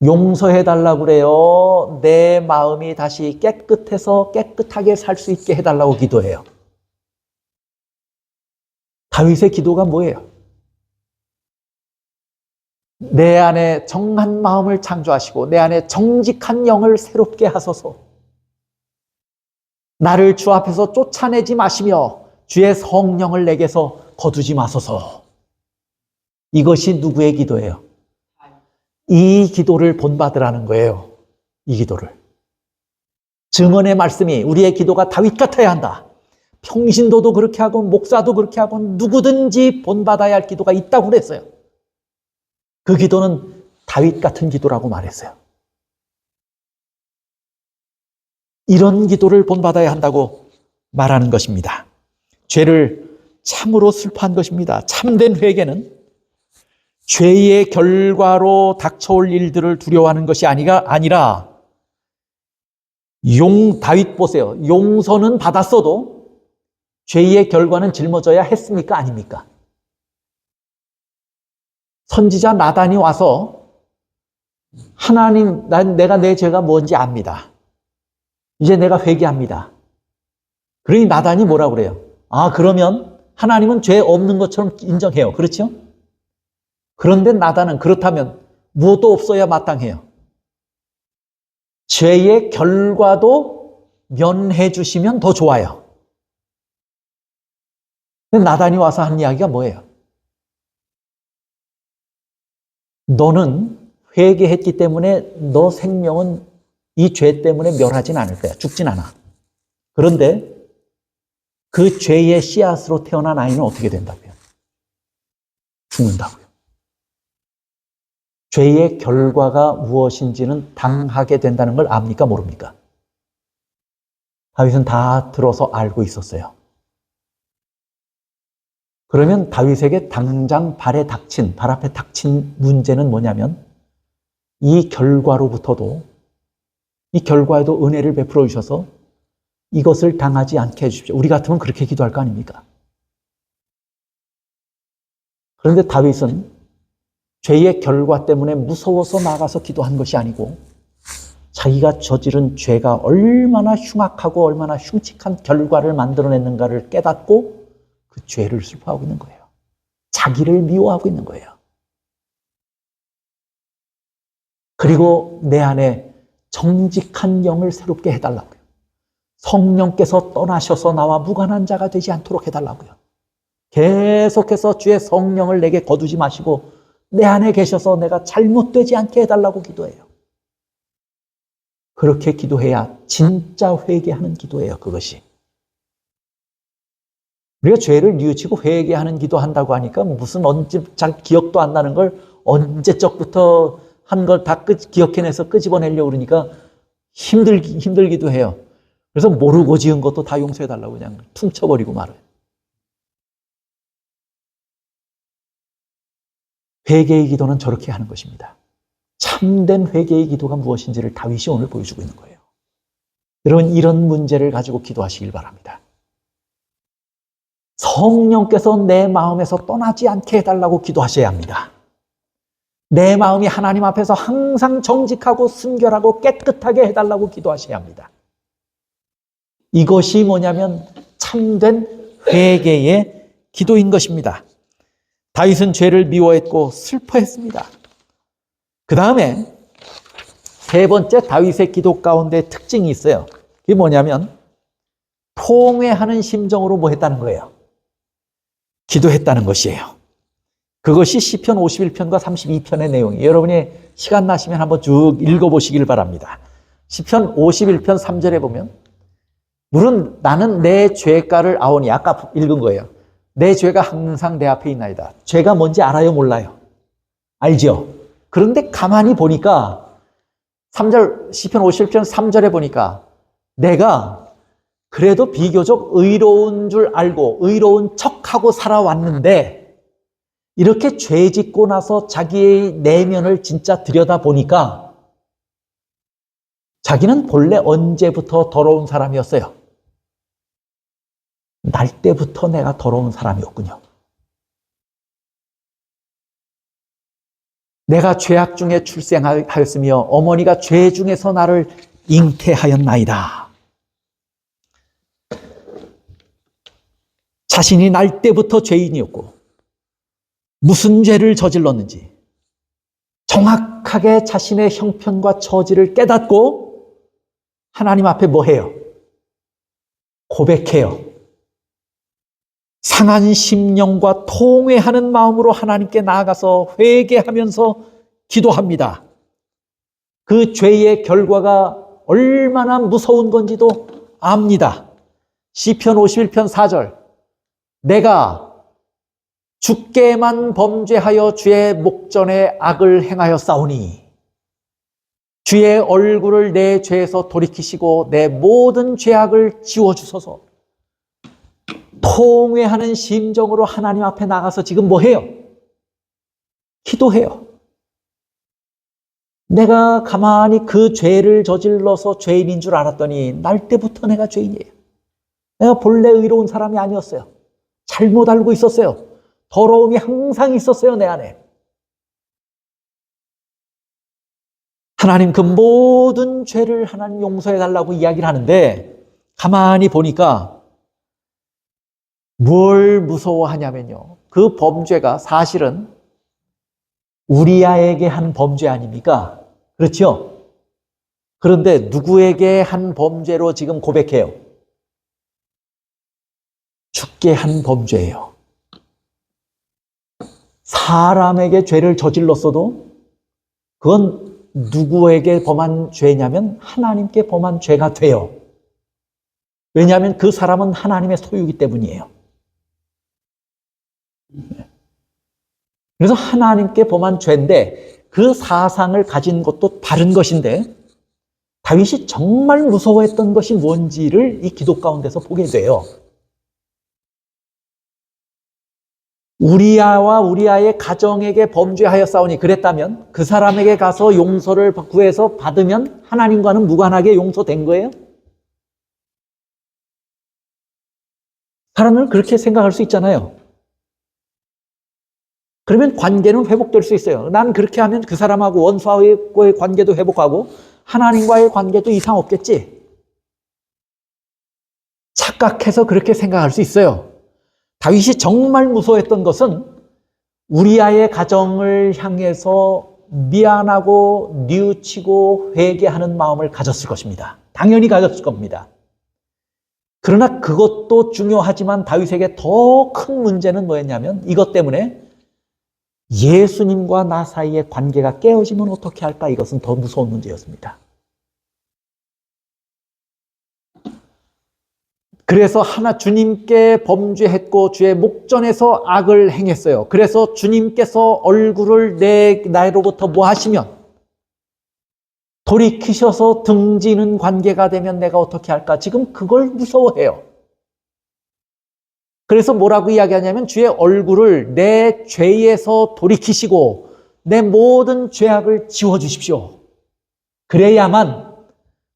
용서해 달라고 그래요. 내 마음이 다시 깨끗해서 깨끗하게 살 수 있게 해달라고 기도해요. 다윗의 기도가 뭐예요? 내 안에 정한 마음을 창조하시고 내 안에 정직한 영을 새롭게 하소서. 나를 주 앞에서 쫓아내지 마시며 주의 성령을 내게서 거두지 마소서. 이것이 누구의 기도예요? 이 기도를 본받으라는 거예요. 이 기도를. 증언의 말씀이 우리의 기도가 다윗 같아야 한다. 평신도도 그렇게 하고 목사도 그렇게 하고 누구든지 본받아야 할 기도가 있다고 그랬어요. 그 기도는 다윗 같은 기도라고 말했어요. 이런 기도를 본받아야 한다고 말하는 것입니다. 죄를 참으로 슬퍼한 것입니다. 참된 회개는 죄의 결과로 닥쳐올 일들을 두려워하는 것이 아니라 다윗 보세요. 용서는 받았어도 죄의 결과는 짊어져야 했습니까? 아닙니까? 선지자 나단이 와서 하나님, 내가 내 죄가 뭔지 압니다. 이제 내가 회개합니다. 그러니 나단이 뭐라고 그래요? 그러면 하나님은 죄 없는 것처럼 인정해요. 그렇죠? 그런데 나단은 그렇다면 무엇도 없어야 마땅해요. 죄의 결과도 면해 주시면 더 좋아요. 근데 나단이 와서 한 이야기가 뭐예요? 너는 회개했기 때문에 너 생명은 이 죄 때문에 멸하진 않을 거야. 죽진 않아. 그런데 그 죄의 씨앗으로 태어난 아이는 어떻게 된다고요? 죽는다고요. 죄의 결과가 무엇인지는 당하게 된다는 걸 압니까? 모릅니까? 다윗은 다 들어서 알고 있었어요. 그러면 다윗에게 당장 발 앞에 닥친 문제는 뭐냐면 이 결과에도 은혜를 베풀어 주셔서 이것을 당하지 않게 해주십시오. 우리 같으면 그렇게 기도할 거 아닙니까? 그런데 다윗은 죄의 결과 때문에 무서워서 나가서 기도한 것이 아니고 자기가 저지른 죄가 얼마나 흉악하고 얼마나 흉측한 결과를 만들어냈는가를 깨닫고 그 죄를 슬퍼하고 있는 거예요. 자기를 미워하고 있는 거예요. 그리고 내 안에 정직한 영을 새롭게 해달라고요. 성령께서 떠나셔서 나와 무관한 자가 되지 않도록 해달라고요. 계속해서 주의 성령을 내게 거두지 마시고 내 안에 계셔서 내가 잘못되지 않게 해달라고 기도해요. 그렇게 기도해야 진짜 회개하는 기도예요. 그것이. 우리가 죄를 뉘우치고 회개하는 기도한다고 하니까 무슨 언제 잘 기억도 안 나는 걸 언제적부터 한 걸 다 기억해내서 끄집어내려고 그러니까 힘들기도 해요. 그래서 모르고 지은 것도 다 용서해달라고 그냥 퉁쳐버리고 말아요. 회개의 기도는 저렇게 하는 것입니다. 참된 회개의 기도가 무엇인지를 다윗이 오늘 보여주고 있는 거예요. 여러분, 이런 문제를 가지고 기도하시길 바랍니다. 성령께서 내 마음에서 떠나지 않게 해달라고 기도하셔야 합니다. 내 마음이 하나님 앞에서 항상 정직하고 순결하고 깨끗하게 해달라고 기도하셔야 합니다. 이것이 뭐냐면 참된 회개의 기도인 것입니다. 다윗은 죄를 미워했고 슬퍼했습니다. 그 다음에 세 번째 다윗의 기도 가운데 특징이 있어요. 그게 뭐냐면 통회하는 심정으로 뭐 했다는 거예요? 기도했다는 것이에요. 그것이 시편 51편과 32편의 내용이에요. 여러분이 시간 나시면 한번 쭉 읽어보시길 바랍니다. 시편 51편 3절에 보면 물은 나는 내 죄가를 아오니, 아까 읽은 거예요. 내 죄가 항상 내 앞에 있나이다. 죄가 뭔지 알아요? 몰라요? 알죠? 그런데 가만히 보니까 3절, 시편 51편 3절에 보니까 내가 그래도 비교적 의로운 줄 알고 의로운 척하고 살아왔는데 이렇게 죄 짓고 나서 자기의 내면을 진짜 들여다보니까 자기는 본래 언제부터 더러운 사람이었어요. 날 때부터 내가 더러운 사람이었군요. 내가 죄악 중에 출생하였으며 어머니가 죄 중에서 나를 잉태하였나이다. 자신이 날 때부터 죄인이었고 무슨 죄를 저질렀는지 정확하게 자신의 형편과 처지를 깨닫고 하나님 앞에 뭐 해요? 고백해요. 상한 심령과 통회하는 마음으로 하나님께 나아가서 회개하면서 기도합니다. 그 죄의 결과가 얼마나 무서운 건지도 압니다. 시편 51편 4절 내가 주께만 범죄하여 주의 목전에 악을 행하였사오니 주의 얼굴을 내 죄에서 돌이키시고 내 모든 죄악을 지워주소서. 통회하는 심정으로 하나님 앞에 나가서 지금 뭐 해요? 기도해요. 내가 가만히 그 죄를 저질러서 죄인인 줄 알았더니 날 때부터 내가 죄인이에요. 내가 본래 의로운 사람이 아니었어요. 잘못 알고 있었어요. 더러움이 항상 있었어요, 내 안에. 하나님 그 모든 죄를 하나님 용서해달라고 이야기를 하는데 가만히 보니까 뭘 무서워하냐면요. 그 범죄가 사실은 우리아에게 한 범죄 아닙니까? 그렇죠? 그런데 누구에게 한 범죄로 지금 고백해요? 주께 한 범죄예요. 사람에게 죄를 저질렀어도 그건 누구에게 범한 죄냐면 하나님께 범한 죄가 돼요. 왜냐하면 그 사람은 하나님의 소유이기 때문이에요. 그래서 하나님께 범한 죄인데 그 사상을 가진 것도 다른 것인데 다윗이 정말 무서워했던 것이 뭔지를 이 기도 가운데서 보게 돼요. 우리아와 우리아의 가정에게 범죄하였사오니 그랬다면 그 사람에게 가서 용서를 구해서 받으면 하나님과는 무관하게 용서된 거예요? 사람은 그렇게 생각할 수 있잖아요. 그러면 관계는 회복될 수 있어요. 난 그렇게 하면 그 사람하고 원수와의 관계도 회복하고 하나님과의 관계도 이상 없겠지. 착각해서 그렇게 생각할 수 있어요. 다윗이 정말 무서워했던 것은 우리아의 가정을 향해서 미안하고 뉘우치고 회개하는 마음을 가졌을 것입니다. 당연히 가졌을 겁니다. 그러나 그것도 중요하지만 다윗에게 더 큰 문제는 뭐였냐면 이것 때문에 예수님과 나 사이의 관계가 깨어지면 어떻게 할까? 이것은 더 무서운 문제였습니다. 그래서 주님께 범죄했고 주의 목전에서 악을 행했어요. 그래서 주님께서 얼굴을 나로부터 뭐 하시면 돌이키셔서 등지는 관계가 되면 내가 어떻게 할까? 지금 그걸 무서워해요. 그래서 뭐라고 이야기하냐면 주의 얼굴을 내 죄에서 돌이키시고 내 모든 죄악을 지워주십시오. 그래야만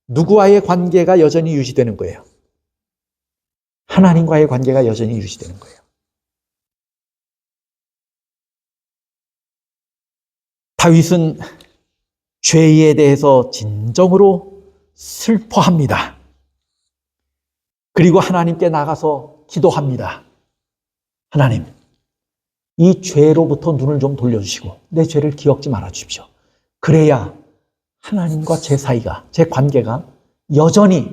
누구와의 관계가 여전히 유지되는 거예요. 하나님과의 관계가 여전히 유지되는 거예요. 다윗은 죄에 대해서 진정으로 슬퍼합니다. 그리고 하나님께 나가서 기도합니다. 하나님, 이 죄로부터 눈을 좀 돌려주시고 내 죄를 기억지 말아 주십시오. 그래야 하나님과 제 사이가, 제 관계가 여전히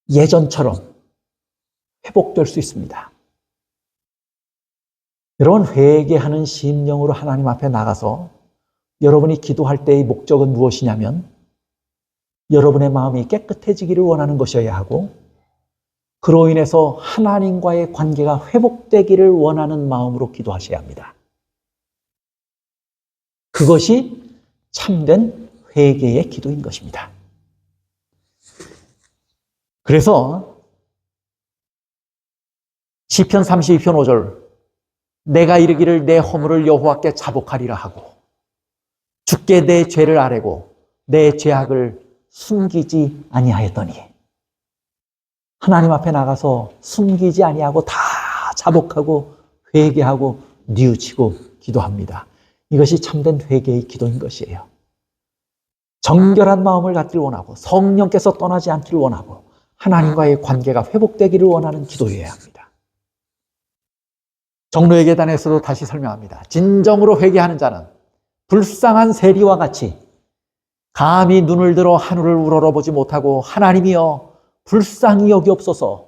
예전처럼 회복될 수 있습니다. 여러분, 회개하는 심령으로 하나님 앞에 나가서 여러분이 기도할 때의 목적은 무엇이냐면 여러분의 마음이 깨끗해지기를 원하는 것이어야 하고 그로 인해서 하나님과의 관계가 회복되기를 원하는 마음으로 기도하셔야 합니다. 그것이 참된 회개의 기도인 것입니다. 그래서 시편 32편 5절 내가 이르기를 내 허물을 여호와께 자복하리라 하고 주께 내 죄를 아뢰고 내 죄악을 숨기지 아니하였더니 하나님 앞에 나가서 숨기지 아니하고 다 자복하고 회개하고 뉘우치고 기도합니다. 이것이 참된 회개의 기도인 것이에요. 정결한 마음을 갖기를 원하고 성령께서 떠나지 않기를 원하고 하나님과의 관계가 회복되기를 원하는 기도여야 합니다. 정로의 계단에서도 다시 설명합니다. 진정으로 회개하는 자는 불쌍한 세리와 같이 감히 눈을 들어 하늘을 우러러보지 못하고 하나님이여 불쌍히 여기옵소서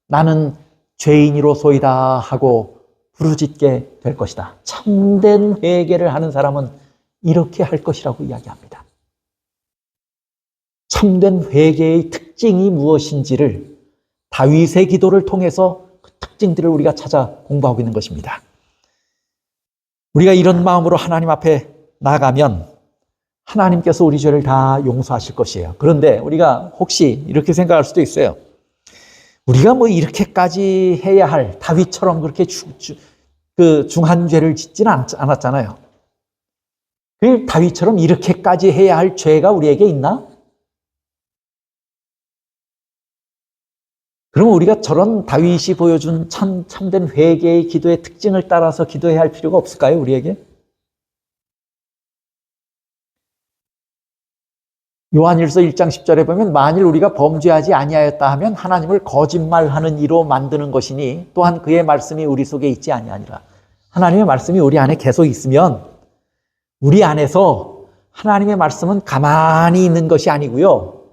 나는 죄인이로소이다 하고 부르짖게 될 것이다. 참된 회개를 하는 사람은 이렇게 할 것이라고 이야기합니다. 참된 회개의 특징이 무엇인지를 다윗의 기도를 통해서 그 특징들을 우리가 찾아 공부하고 있는 것입니다. 우리가 이런 마음으로 하나님 앞에 나가면 하나님께서 우리 죄를 다 용서하실 것이에요. 그런데 우리가 혹시 이렇게 생각할 수도 있어요. 우리가 뭐 이렇게까지 해야 할 다윗처럼 그렇게 중한 죄를 짓지는 않았잖아요. 그 다윗처럼 이렇게까지 해야 할 죄가 우리에게 있나? 그럼 우리가 저런 다윗이 보여준 참된 회개의 기도의 특징을 따라서 기도해야 할 필요가 없을까요, 우리에게? 요한일서 1장 10절에 보면 만일 우리가 범죄하지 아니하였다 하면 하나님을 거짓말하는 이로 만드는 것이니 또한 그의 말씀이 우리 속에 있지 아니하니라. 하나님의 말씀이 우리 안에 계속 있으면 우리 안에서 하나님의 말씀은 가만히 있는 것이 아니고요.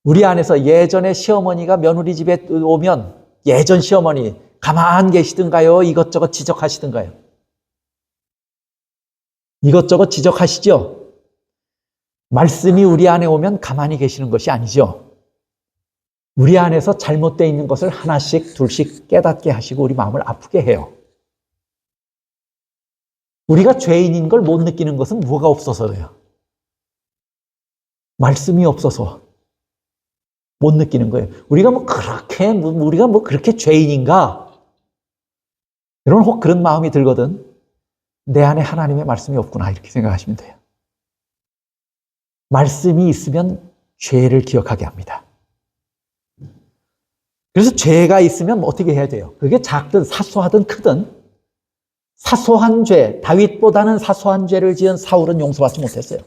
우리 안에서 예전에 시어머니가 며느리 집에 오면 예전 시어머니 가만 계시든가요? 이것저것 지적하시든가요? 이것저것 지적하시죠? 말씀이 우리 안에 오면 가만히 계시는 것이 아니죠. 우리 안에서 잘못되어 있는 것을 하나씩 둘씩 깨닫게 하시고 우리 마음을 아프게 해요. 우리가 죄인인 걸 못 느끼는 것은 뭐가 없어서요? 말씀이 없어서 못 느끼는 거예요. 우리가 그렇게 죄인인가? 여러분 혹 그런 마음이 들거든. 내 안에 하나님의 말씀이 없구나 이렇게 생각하시면 돼요. 말씀이 있으면 죄를 기억하게 합니다. 그래서 죄가 있으면 어떻게 해야 돼요? 그게 작든 사소하든 크든 사소한 죄, 다윗보다는 사소한 죄를 지은 사울은 용서받지 못했어요.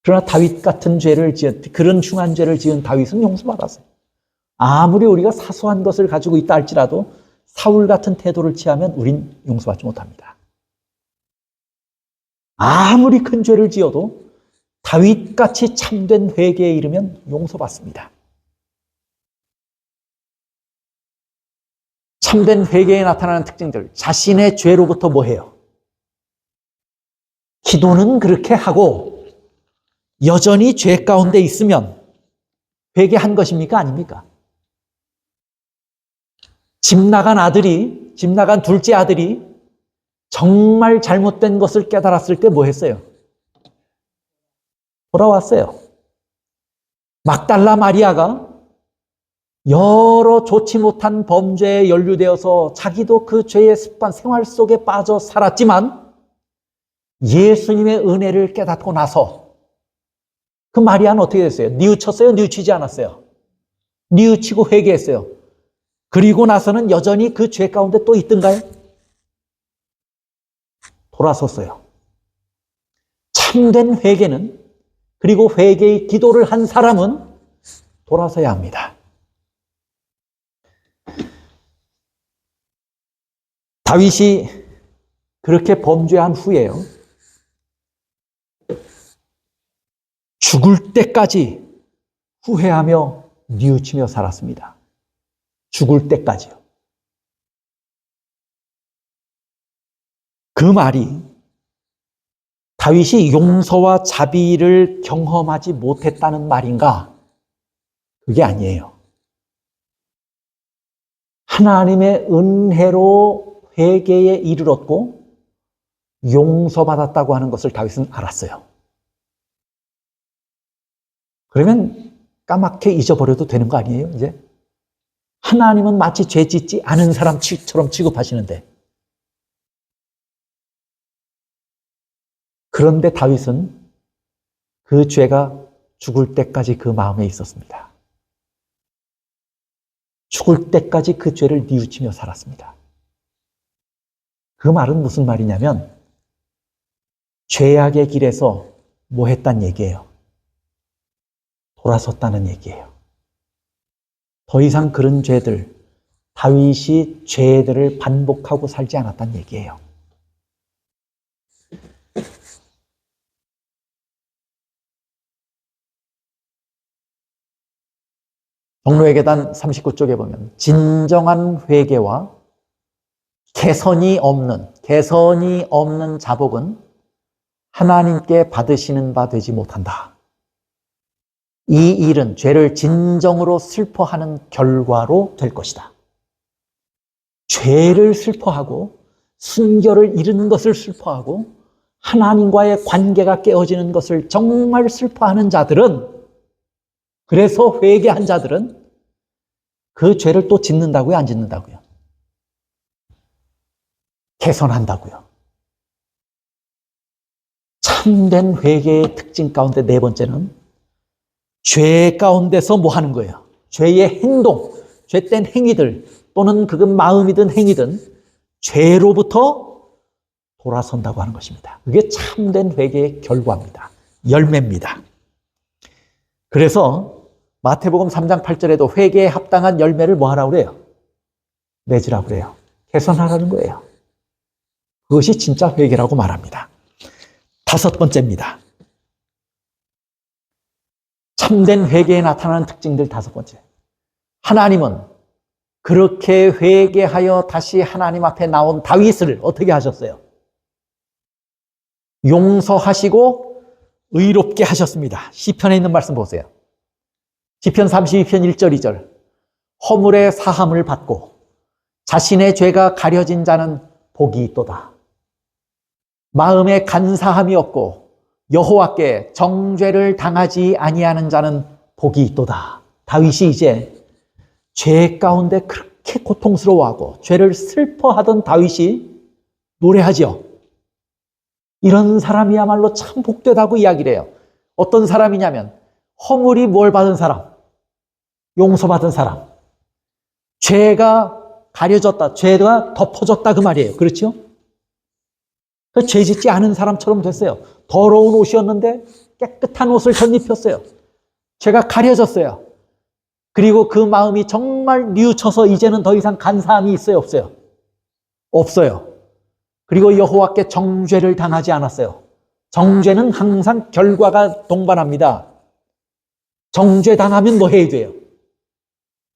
그러나 다윗 같은 죄를 그런 흉한 죄를 지은 다윗은 용서받았어요. 아무리 우리가 사소한 것을 가지고 있다 할지라도 사울 같은 태도를 취하면 우린 용서받지 못합니다. 아무리 큰 죄를 지어도 다윗같이 참된 회개에 이르면 용서받습니다. 참된 회개에 나타나는 특징들, 자신의 죄로부터 뭐 해요? 기도는 그렇게 하고 여전히 죄 가운데 있으면 회개한 것입니까? 아닙니까? 집 나간 둘째 아들이 정말 잘못된 것을 깨달았을 때 뭐 했어요? 돌아왔어요. 막달라 마리아가 여러 좋지 못한 범죄에 연루되어서 자기도 그 죄의 습관, 생활 속에 빠져 살았지만 예수님의 은혜를 깨닫고 나서 그 마리아는 어떻게 됐어요? 뉘우쳤어요? 뉘우치지 않았어요? 뉘우치고 회개했어요. 그리고 나서는 여전히 그 죄 가운데 또 있던가요? 돌아섰어요. 참된 회개는, 그리고 회개의 기도를 한 사람은 돌아서야 합니다. 다윗이 그렇게 범죄한 후에요, 죽을 때까지 후회하며 뉘우치며 살았습니다. 죽을 때까지요. 그 말이 다윗이 용서와 자비를 경험하지 못했다는 말인가? 그게 아니에요. 하나님의 은혜로 회개에 이르렀고 용서받았다고 하는 것을 다윗은 알았어요. 그러면 까맣게 잊어버려도 되는 거 아니에요, 이제? 하나님은 마치 죄 짓지 않은 사람처럼 취급하시는데. 그런데 다윗은 그 죄가 죽을 때까지 그 마음에 있었습니다. 죽을 때까지 그 죄를 뉘우치며 살았습니다. 그 말은 무슨 말이냐면 죄악의 길에서 뭐 했단 얘기예요? 돌아섰다는 얘기예요. 더 이상 그런 죄들, 다윗이 죄들을 반복하고 살지 않았다는 얘기예요. 종로의 계단 39쪽에 보면 진정한 회개와 개선이 없는 자복은 하나님께 받으시는 바 되지 못한다. 이 일은 죄를 진정으로 슬퍼하는 결과로 될 것이다. 죄를 슬퍼하고 순결을 잃은 것을 슬퍼하고 하나님과의 관계가 깨어지는 것을 정말 슬퍼하는 자들은, 그래서 회개한 자들은 그 죄를 또 짓는다고요? 안 짓는다고요? 개선한다고요. 참된 회개의 특징 가운데 네 번째는 죄 가운데서 뭐 하는 거예요? 죄의 행동, 죄된 행위들 또는 그건 마음이든 행위든 죄로부터 돌아선다고 하는 것입니다. 그게 참된 회개의 결과입니다. 열매입니다. 그래서 마태복음 3장 8절에도 회개에 합당한 열매를 뭐 하라고 그래요? 맺으라고 그래요. 개선하라는 거예요. 그것이 진짜 회개라고 말합니다. 다섯 번째입니다. 참된 회개에 나타나는 특징들 다섯 번째. 하나님은 그렇게 회개하여 다시 하나님 앞에 나온 다윗을 어떻게 하셨어요? 용서하시고 의롭게 하셨습니다. 시편에 있는 말씀 보세요. 시편 32편 1절 2절. 허물의 사함을 받고 자신의 죄가 가려진 자는 복이 있도다. 마음에 간사함이 없고 여호와께 정죄를 당하지 아니하는 자는 복이 있도다. 다윗이 이제 죄 가운데 그렇게 고통스러워하고 죄를 슬퍼하던 다윗이 노래하죠. 이런 사람이야말로 참 복되다고 이야기를 해요. 어떤 사람이냐면 허물이 뭘 받은 사람? 용서받은 사람. 죄가 가려졌다. 죄가 덮어졌다 그 말이에요. 그렇죠? 죄 짓지 않은 사람처럼 됐어요. 더러운 옷이었는데 깨끗한 옷을 덧입혔어요. 죄가 가려졌어요. 그리고 그 마음이 정말 뉘우쳐서 이제는 더 이상 간사함이 있어요? 없어요? 없어요. 그리고 여호와께 정죄를 당하지 않았어요. 정죄는 항상 결과가 동반합니다. 정죄 당하면 뭐 해야 돼요?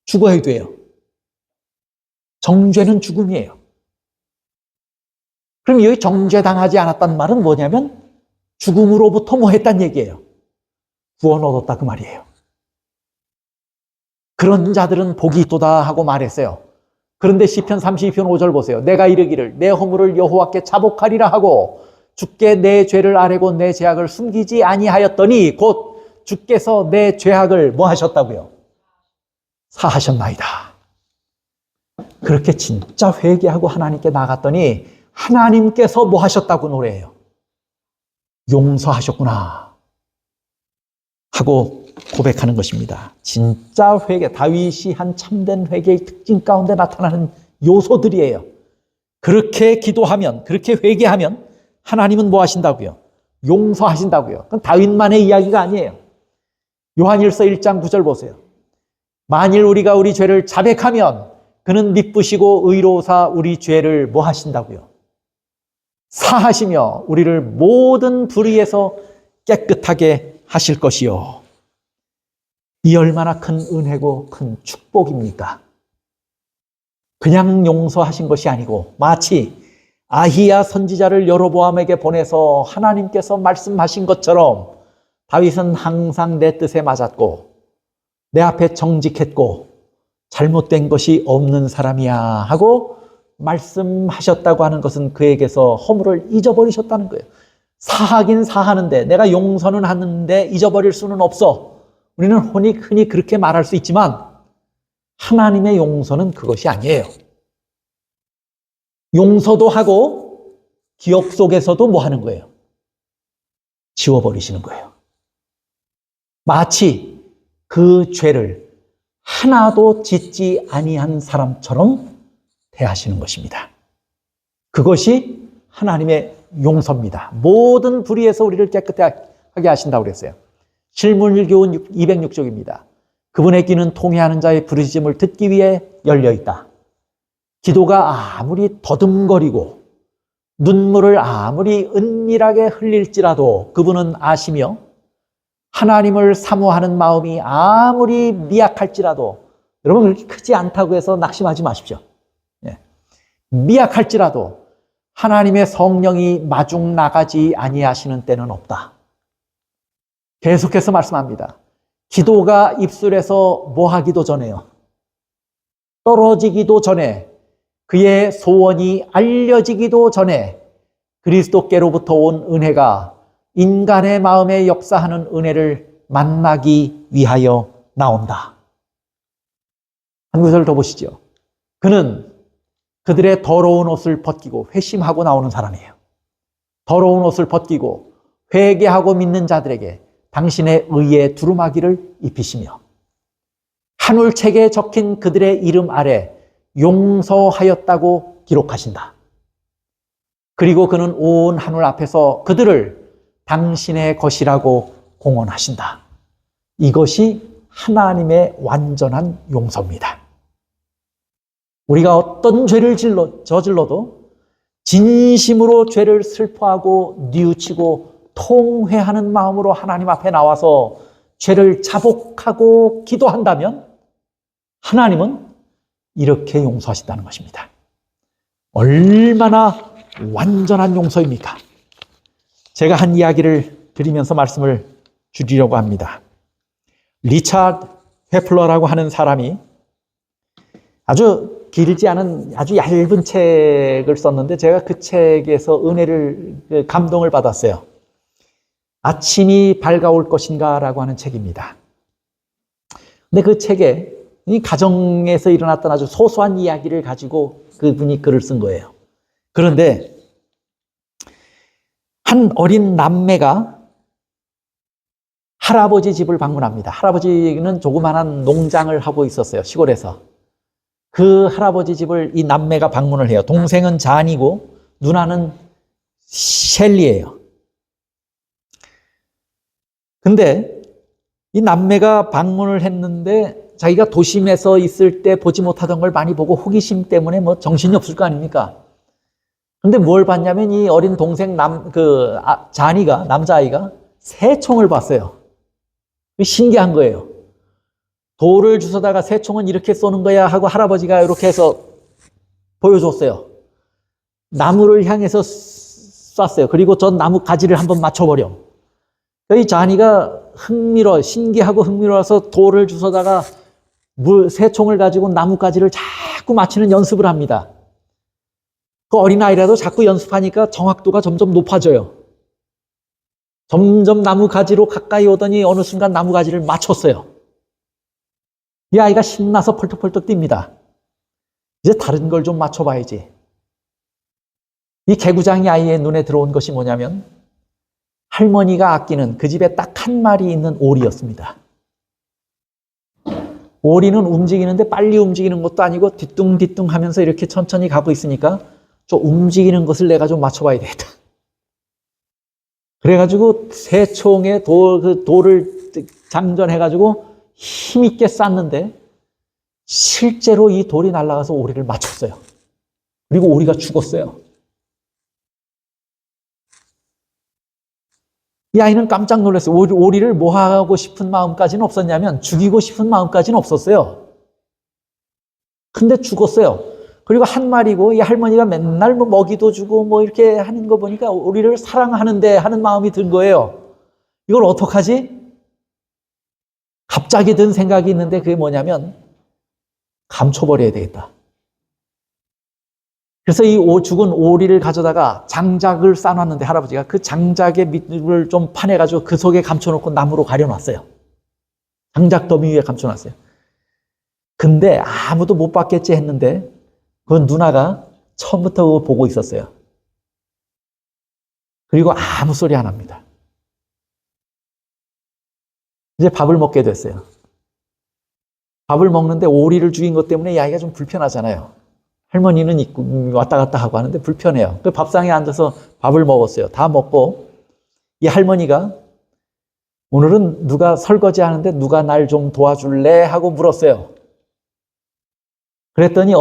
죽어야 돼요. 정죄는 죽음이에요. 그럼 여기 정죄 당하지 않았다는 말은 뭐냐면 죽음으로부터 뭐 했단 얘기예요? 구원 얻었다 그 말이에요. 그런 자들은 복이 있도다 하고 말했어요. 그런데 시편 32편 5절 보세요. 내가 이르기를 내 허물을 여호와께 자복하리라 하고 주께 내 죄를 아뢰고 내 죄악을 숨기지 아니하였더니 곧 주께서 내 죄악을 뭐 하셨다고요? 사하셨나이다. 그렇게 진짜 회개하고 하나님께 나갔더니 하나님께서 뭐 하셨다고 노래해요? 용서하셨구나 하고 고백하는 것입니다. 진짜 회개, 다윗이 한 참된 회개의 특징 가운데 나타나는 요소들이에요. 그렇게 기도하면, 그렇게 회개하면 하나님은 뭐 하신다고요? 용서하신다고요. 그건 다윗만의 이야기가 아니에요. 요한일서 1장 9절 보세요. 만일 우리가 우리 죄를 자백하면 그는 미쁘시고 의로우사 우리 죄를 뭐 하신다고요? 사하시며 우리를 모든 불의에서 깨끗하게 하실 것이요. 이 얼마나 큰 은혜고 큰 축복입니까? 그냥 용서하신 것이 아니고 마치 아히야 선지자를 여로보암에게 보내서 하나님께서 말씀하신 것처럼 다윗은 항상 내 뜻에 맞았고 내 앞에 정직했고 잘못된 것이 없는 사람이야 하고 말씀하셨다고 하는 것은 그에게서 허물을 잊어버리셨다는 거예요. 사하긴 사하는데 내가 용서는 하는데 잊어버릴 수는 없어. 우리는 흔히 그렇게 말할 수 있지만 하나님의 용서는 그것이 아니에요. 용서도 하고 기억 속에서도 뭐 하는 거예요? 지워버리시는 거예요. 마치 그 죄를 하나도 짓지 아니한 사람처럼 대하시는 것입니다. 그것이 하나님의 용서입니다. 모든 불의에서 우리를 깨끗하게 하신다고 그랬어요. 실문일교훈 206쪽입니다. 그분의 귀는 통회하는 자의 부르짖음을 듣기 위해 열려 있다. 기도가 아무리 더듬거리고 눈물을 아무리 은밀하게 흘릴지라도 그분은 아시며, 하나님을 사모하는 마음이 아무리 미약할지라도, 여러분 그렇게 크지 않다고 해서 낙심하지 마십시오. 미약할지라도 하나님의 성령이 마중 나가지 아니하시는 때는 없다. 계속해서 말씀합니다. 기도가 입술에서 뭐하기도 전에요. 떨어지기도 전에, 그의 소원이 알려지기도 전에 그리스도께로부터 온 은혜가 인간의 마음에 역사하는 은혜를 만나기 위하여 나온다. 한 구절 더 보시죠. 그는 그들의 더러운 옷을 벗기고 회심하고 나오는 사람이에요. 더러운 옷을 벗기고 회개하고 믿는 자들에게 당신의 의의 두루마기를 입히시며, 한울책에 적힌 그들의 이름 아래 용서하였다고 기록하신다. 그리고 그는 온 하늘 앞에서 그들을 당신의 것이라고 공언하신다. 이것이 하나님의 완전한 용서입니다. 우리가 어떤 죄를 저질러도 진심으로 죄를 슬퍼하고 뉘우치고 통회하는 마음으로 하나님 앞에 나와서 죄를 자복하고 기도한다면 하나님은 이렇게 용서하신다는 것입니다. 얼마나 완전한 용서입니까? 제가 한 이야기를 드리면서 말씀을 줄이려고 합니다. 리차드 회플러라고 하는 사람이 아주 길지 않은 아주 얇은 책을 썼는데, 제가 그 책에서 감동을 받았어요. 아침이 밝아올 것인가 라고 하는 책입니다. 근데 그 책에 이 가정에서 일어났던 아주 소소한 이야기를 가지고 그분이 글을 쓴 거예요. 그런데 한 어린 남매가 할아버지 집을 방문합니다. 할아버지는 조그마한 농장을 하고 있었어요, 시골에서. 그 할아버지 집을 이 남매가 방문을 해요. 동생은 잔이고 누나는 셸리예요. 근데 이 남매가 방문을 했는데 자기가 도심에서 있을 때 보지 못하던 걸 많이 보고 호기심 때문에 뭐 정신이 없을 거 아닙니까? 근데 뭘 봤냐면 이 어린 동생 잔이가, 남자아이가 새총을 봤어요. 신기한 거예요. 돌을 주워다가 새총은 이렇게 쏘는 거야 하고 할아버지가 이렇게 해서 보여줬어요. 나무를 향해서 쐈어요. 그리고 전 나무 가지를 한번 맞춰버려. 이 잔이가 신기하고 흥미로워서 돌을 주워다가 새총을 가지고 나무가지를 자꾸 맞추는 연습을 합니다. 그 어린아이라도 자꾸 연습하니까 정확도가 점점 높아져요. 점점 나무가지로 가까이 오더니 어느 순간 나무가지를 맞췄어요. 이 아이가 신나서 펄떡펄떡 뜁니다. 이제 다른 걸 좀 맞춰봐야지. 이 개구장이 아이의 눈에 들어온 것이 뭐냐면 할머니가 아끼는 그 집에 딱 한 마리 있는 오리였습니다. 오리는 움직이는데 빨리 움직이는 것도 아니고 뒤뚱뒤뚱 하면서 이렇게 천천히 가고 있으니까 좀 움직이는 것을 내가 좀 맞춰봐야 되겠다. 그래가지고 새총에 돌을 장전해가지고 힘있게 쐈는데 실제로 이 돌이 날아가서 오리를 맞췄어요. 그리고 오리가 죽었어요. 이 아이는 깜짝 놀랐어요. 오리를 뭐 하고 싶은 마음까지는 없었냐면 죽이고 싶은 마음까지는 없었어요. 근데 죽었어요. 그리고 한 마리고 이 할머니가 맨날 뭐 먹이도 주고 뭐 이렇게 하는 거 보니까 오리를 사랑하는데 하는 마음이 든 거예요. 이걸 어떡하지? 갑자기 든 생각이 있는데 그게 뭐냐면 감춰버려야 되겠다. 그래서 이 죽은 오리를 가져다가 장작을 쌓아놨는데 할아버지가 그 장작의 밑을 좀 파내가지고 그 속에 감춰놓고 나무로 가려놨어요. 장작 더미 위에 감춰놨어요. 근데 아무도 못 봤겠지 했는데 그 누나가 처음부터 그거 보고 있었어요. 그리고 아무 소리 안 합니다. 이제 밥을 먹게 됐어요. 밥을 먹는데 오리를 죽인 것 때문에 이 아이가 좀 불편하잖아요. 할머니는 있고 왔다 갔다 하고 하는데 불편해요. 그 밥상에 앉아서 밥을 먹었어요. 다 먹고 이 할머니가 오늘은 누가 설거지 하는데 누가 날 좀 도와줄래? 하고 물었어요. 그랬더니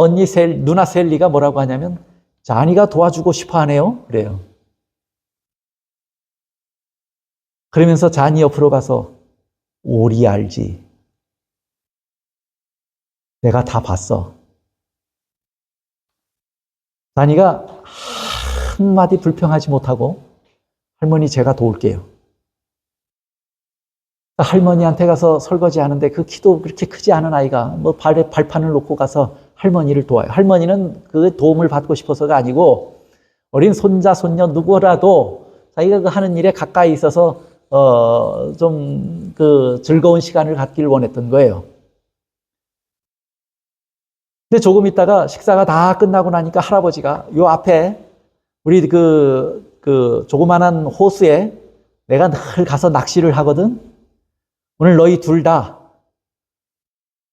누나 셀리가 뭐라고 하냐면 자니가 도와주고 싶어 하네요. 그래요. 그러면서 자니 옆으로 가서 오리 알지? 내가 다 봤어. 자니가 한마디 불평하지 못하고 할머니 제가 도울게요. 할머니한테 가서 설거지 하는데 그 키도 그렇게 크지 않은 아이가 뭐 발판을 놓고 가서 할머니를 도와요. 할머니는 그 도움을 받고 싶어서가 아니고 어린 손자, 손녀 누구라도 자기가 그 하는 일에 가까이 있어서 좀 그 즐거운 시간을 갖길 원했던 거예요. 근데 조금 있다가 식사가 다 끝나고 나니까 할아버지가 요 앞에 우리 그 조그만한 호수에 내가 늘 가서 낚시를 하거든. 오늘 너희 둘 다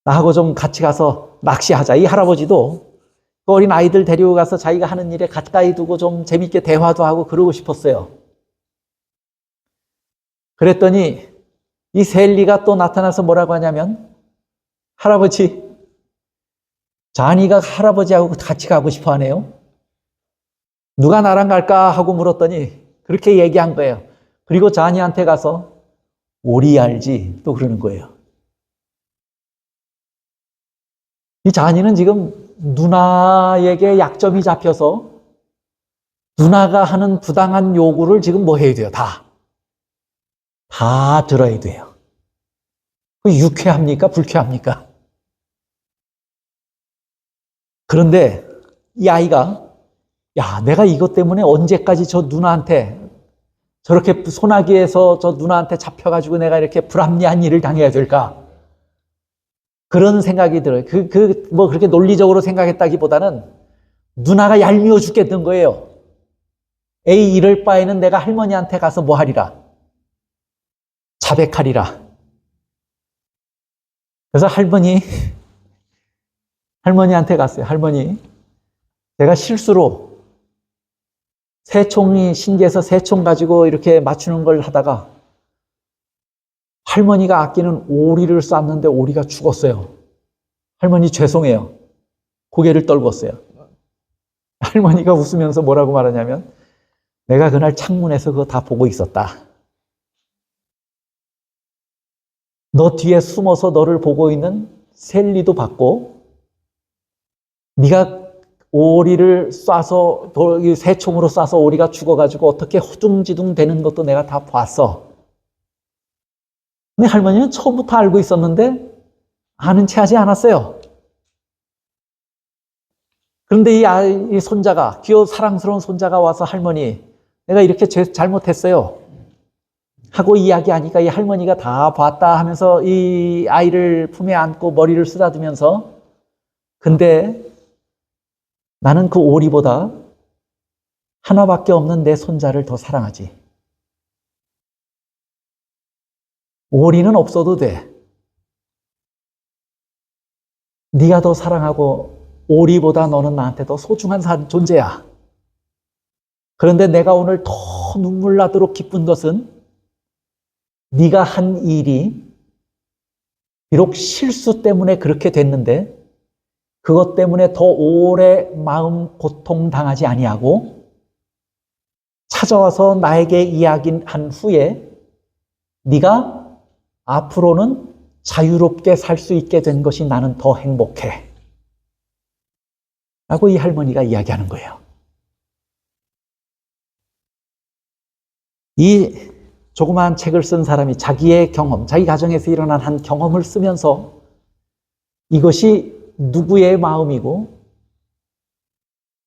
나하고 좀 같이 가서 낚시하자. 이 할아버지도 그 어린 아이들 데리고 가서 자기가 하는 일에 가까이 두고 좀 재밌게 대화도 하고 그러고 싶었어요. 그랬더니 이 셀리가 또 나타나서 뭐라고 하냐면 할아버지, 자니가 할아버지하고 같이 가고 싶어 하네요. 누가 나랑 갈까 하고 물었더니 그렇게 얘기한 거예요. 그리고 자니한테 가서 오리 알지? 또 그러는 거예요. 이 자니는 지금 누나에게 약점이 잡혀서 누나가 하는 부당한 요구를 지금 뭐 해야 돼요? 다 들어야 돼요. 그 유쾌합니까? 불쾌합니까? 그런데 이 아이가 야, 내가 이것 때문에 언제까지 저 누나한테 저렇게 소나기에서 저 누나한테 잡혀가지고 내가 이렇게 불합리한 일을 당해야 될까? 그런 생각이 들어요. 뭐 그렇게 논리적으로 생각했다기보다는 누나가 얄미워 죽겠는 거예요. 에이, 이럴 바에는 내가 할머니한테 가서 뭐 하리라? 자백하리라. 그래서 할머니한테 갔어요. 할머니, 제가 실수로 새총이 신기해서 새총 가지고 이렇게 맞추는 걸 하다가 할머니가 아끼는 오리를 쐈는데 오리가 죽었어요. 할머니 죄송해요. 고개를 떨궜어요. 할머니가 웃으면서 뭐라고 말하냐면 내가 그날 창문에서 그거 다 보고 있었다. 너 뒤에 숨어서 너를 보고 있는 셀리도 봤고 네가 오리를 쏴서 새총으로 쏴서 오리가 죽어가지고 어떻게 허둥지둥 되는 것도 내가 다 봤어. 근데 할머니는 처음부터 알고 있었는데 아는 체 하지 않았어요. 그런데 이 손자가, 사랑스러운 손자가 와서 할머니, 내가 이렇게 잘못했어요 하고 이야기하니까 이 할머니가 다 봤다 하면서 이 아이를 품에 안고 머리를 쓰다듬으면서 근데 나는 그 오리보다 하나밖에 없는 내 손자를 더 사랑하지. 오리는 없어도 돼. 네가 더 사랑하고 오리보다 너는 나한테 더 소중한 존재야. 그런데 내가 오늘 더 눈물 나도록 기쁜 것은 네가 한 일이 비록 실수 때문에 그렇게 됐는데 그것 때문에 더 오래 마음 고통당하지 아니하고 찾아와서 나에게 이야기한 후에 네가 앞으로는 자유롭게 살 수 있게 된 것이 나는 더 행복해. 라고 이 할머니가 이야기하는 거예요. 이 조그마한 책을 쓴 사람이 자기의 경험, 자기 가정에서 일어난 한 경험을 쓰면서 이것이 누구의 마음이고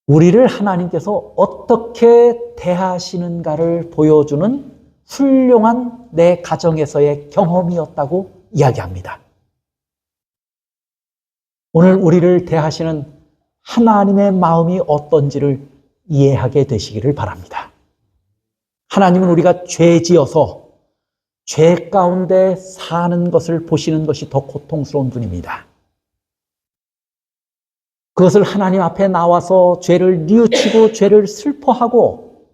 우리를 하나님께서 어떻게 대하시는가를 보여주는 훌륭한 내 가정에서의 경험이었다고 이야기합니다. 오늘 우리를 대하시는 하나님의 마음이 어떤지를 이해하게 되시기를 바랍니다. 하나님은 우리가 죄 지어서 죄 가운데 사는 것을 보시는 것이 더 고통스러운 분입니다. 그것을 하나님 앞에 나와서 죄를 뉘우치고 죄를 슬퍼하고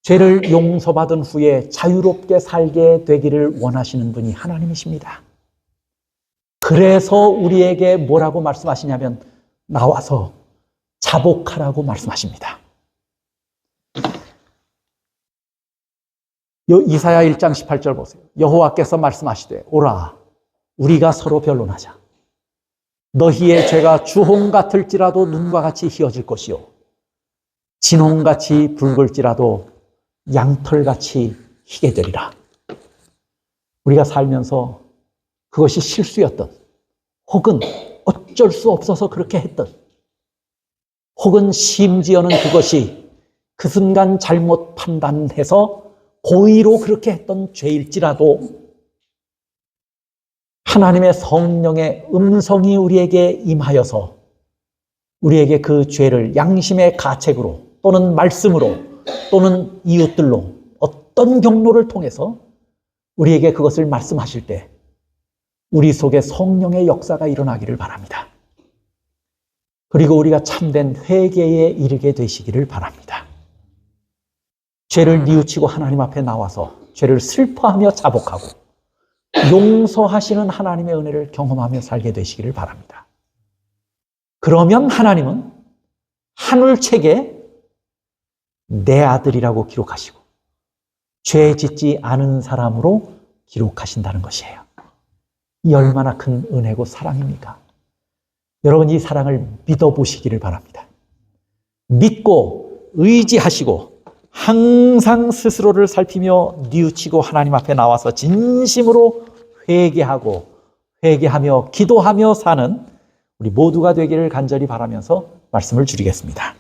죄를 용서받은 후에 자유롭게 살게 되기를 원하시는 분이 하나님이십니다. 그래서 우리에게 뭐라고 말씀하시냐면 나와서 자복하라고 말씀하십니다. 이사야 1장 18절 보세요. 여호와께서 말씀하시되 오라 우리가 서로 변론하자. 너희의 죄가 주홍 같을지라도 눈과 같이 희어질 것이요 진홍같이 붉을지라도 양털같이 희게 되리라. 우리가 살면서 그것이 실수였던 혹은 어쩔 수 없어서 그렇게 했던 혹은 심지어는 그것이 그 순간 잘못 판단해서 고의로 그렇게 했던 죄일지라도 하나님의 성령의 음성이 우리에게 임하여서 우리에게 그 죄를 양심의 가책으로 또는 말씀으로 또는 이웃들로 어떤 경로를 통해서 우리에게 그것을 말씀하실 때 우리 속에 성령의 역사가 일어나기를 바랍니다. 그리고 우리가 참된 회개에 이르게 되시기를 바랍니다. 죄를 뉘우치고 하나님 앞에 나와서 죄를 슬퍼하며 자복하고 용서하시는 하나님의 은혜를 경험하며 살게 되시기를 바랍니다. 그러면 하나님은 하늘책에 내 아들이라고 기록하시고 죄 짓지 않은 사람으로 기록하신다는 것이에요. 이 얼마나 큰 은혜고 사랑입니까? 여러분 이 사랑을 믿어보시기를 바랍니다. 믿고 의지하시고 항상 스스로를 살피며 뉘우치고 하나님 앞에 나와서 진심으로 회개하며 기도하며 사는 우리 모두가 되기를 간절히 바라면서 말씀을 줄이겠습니다.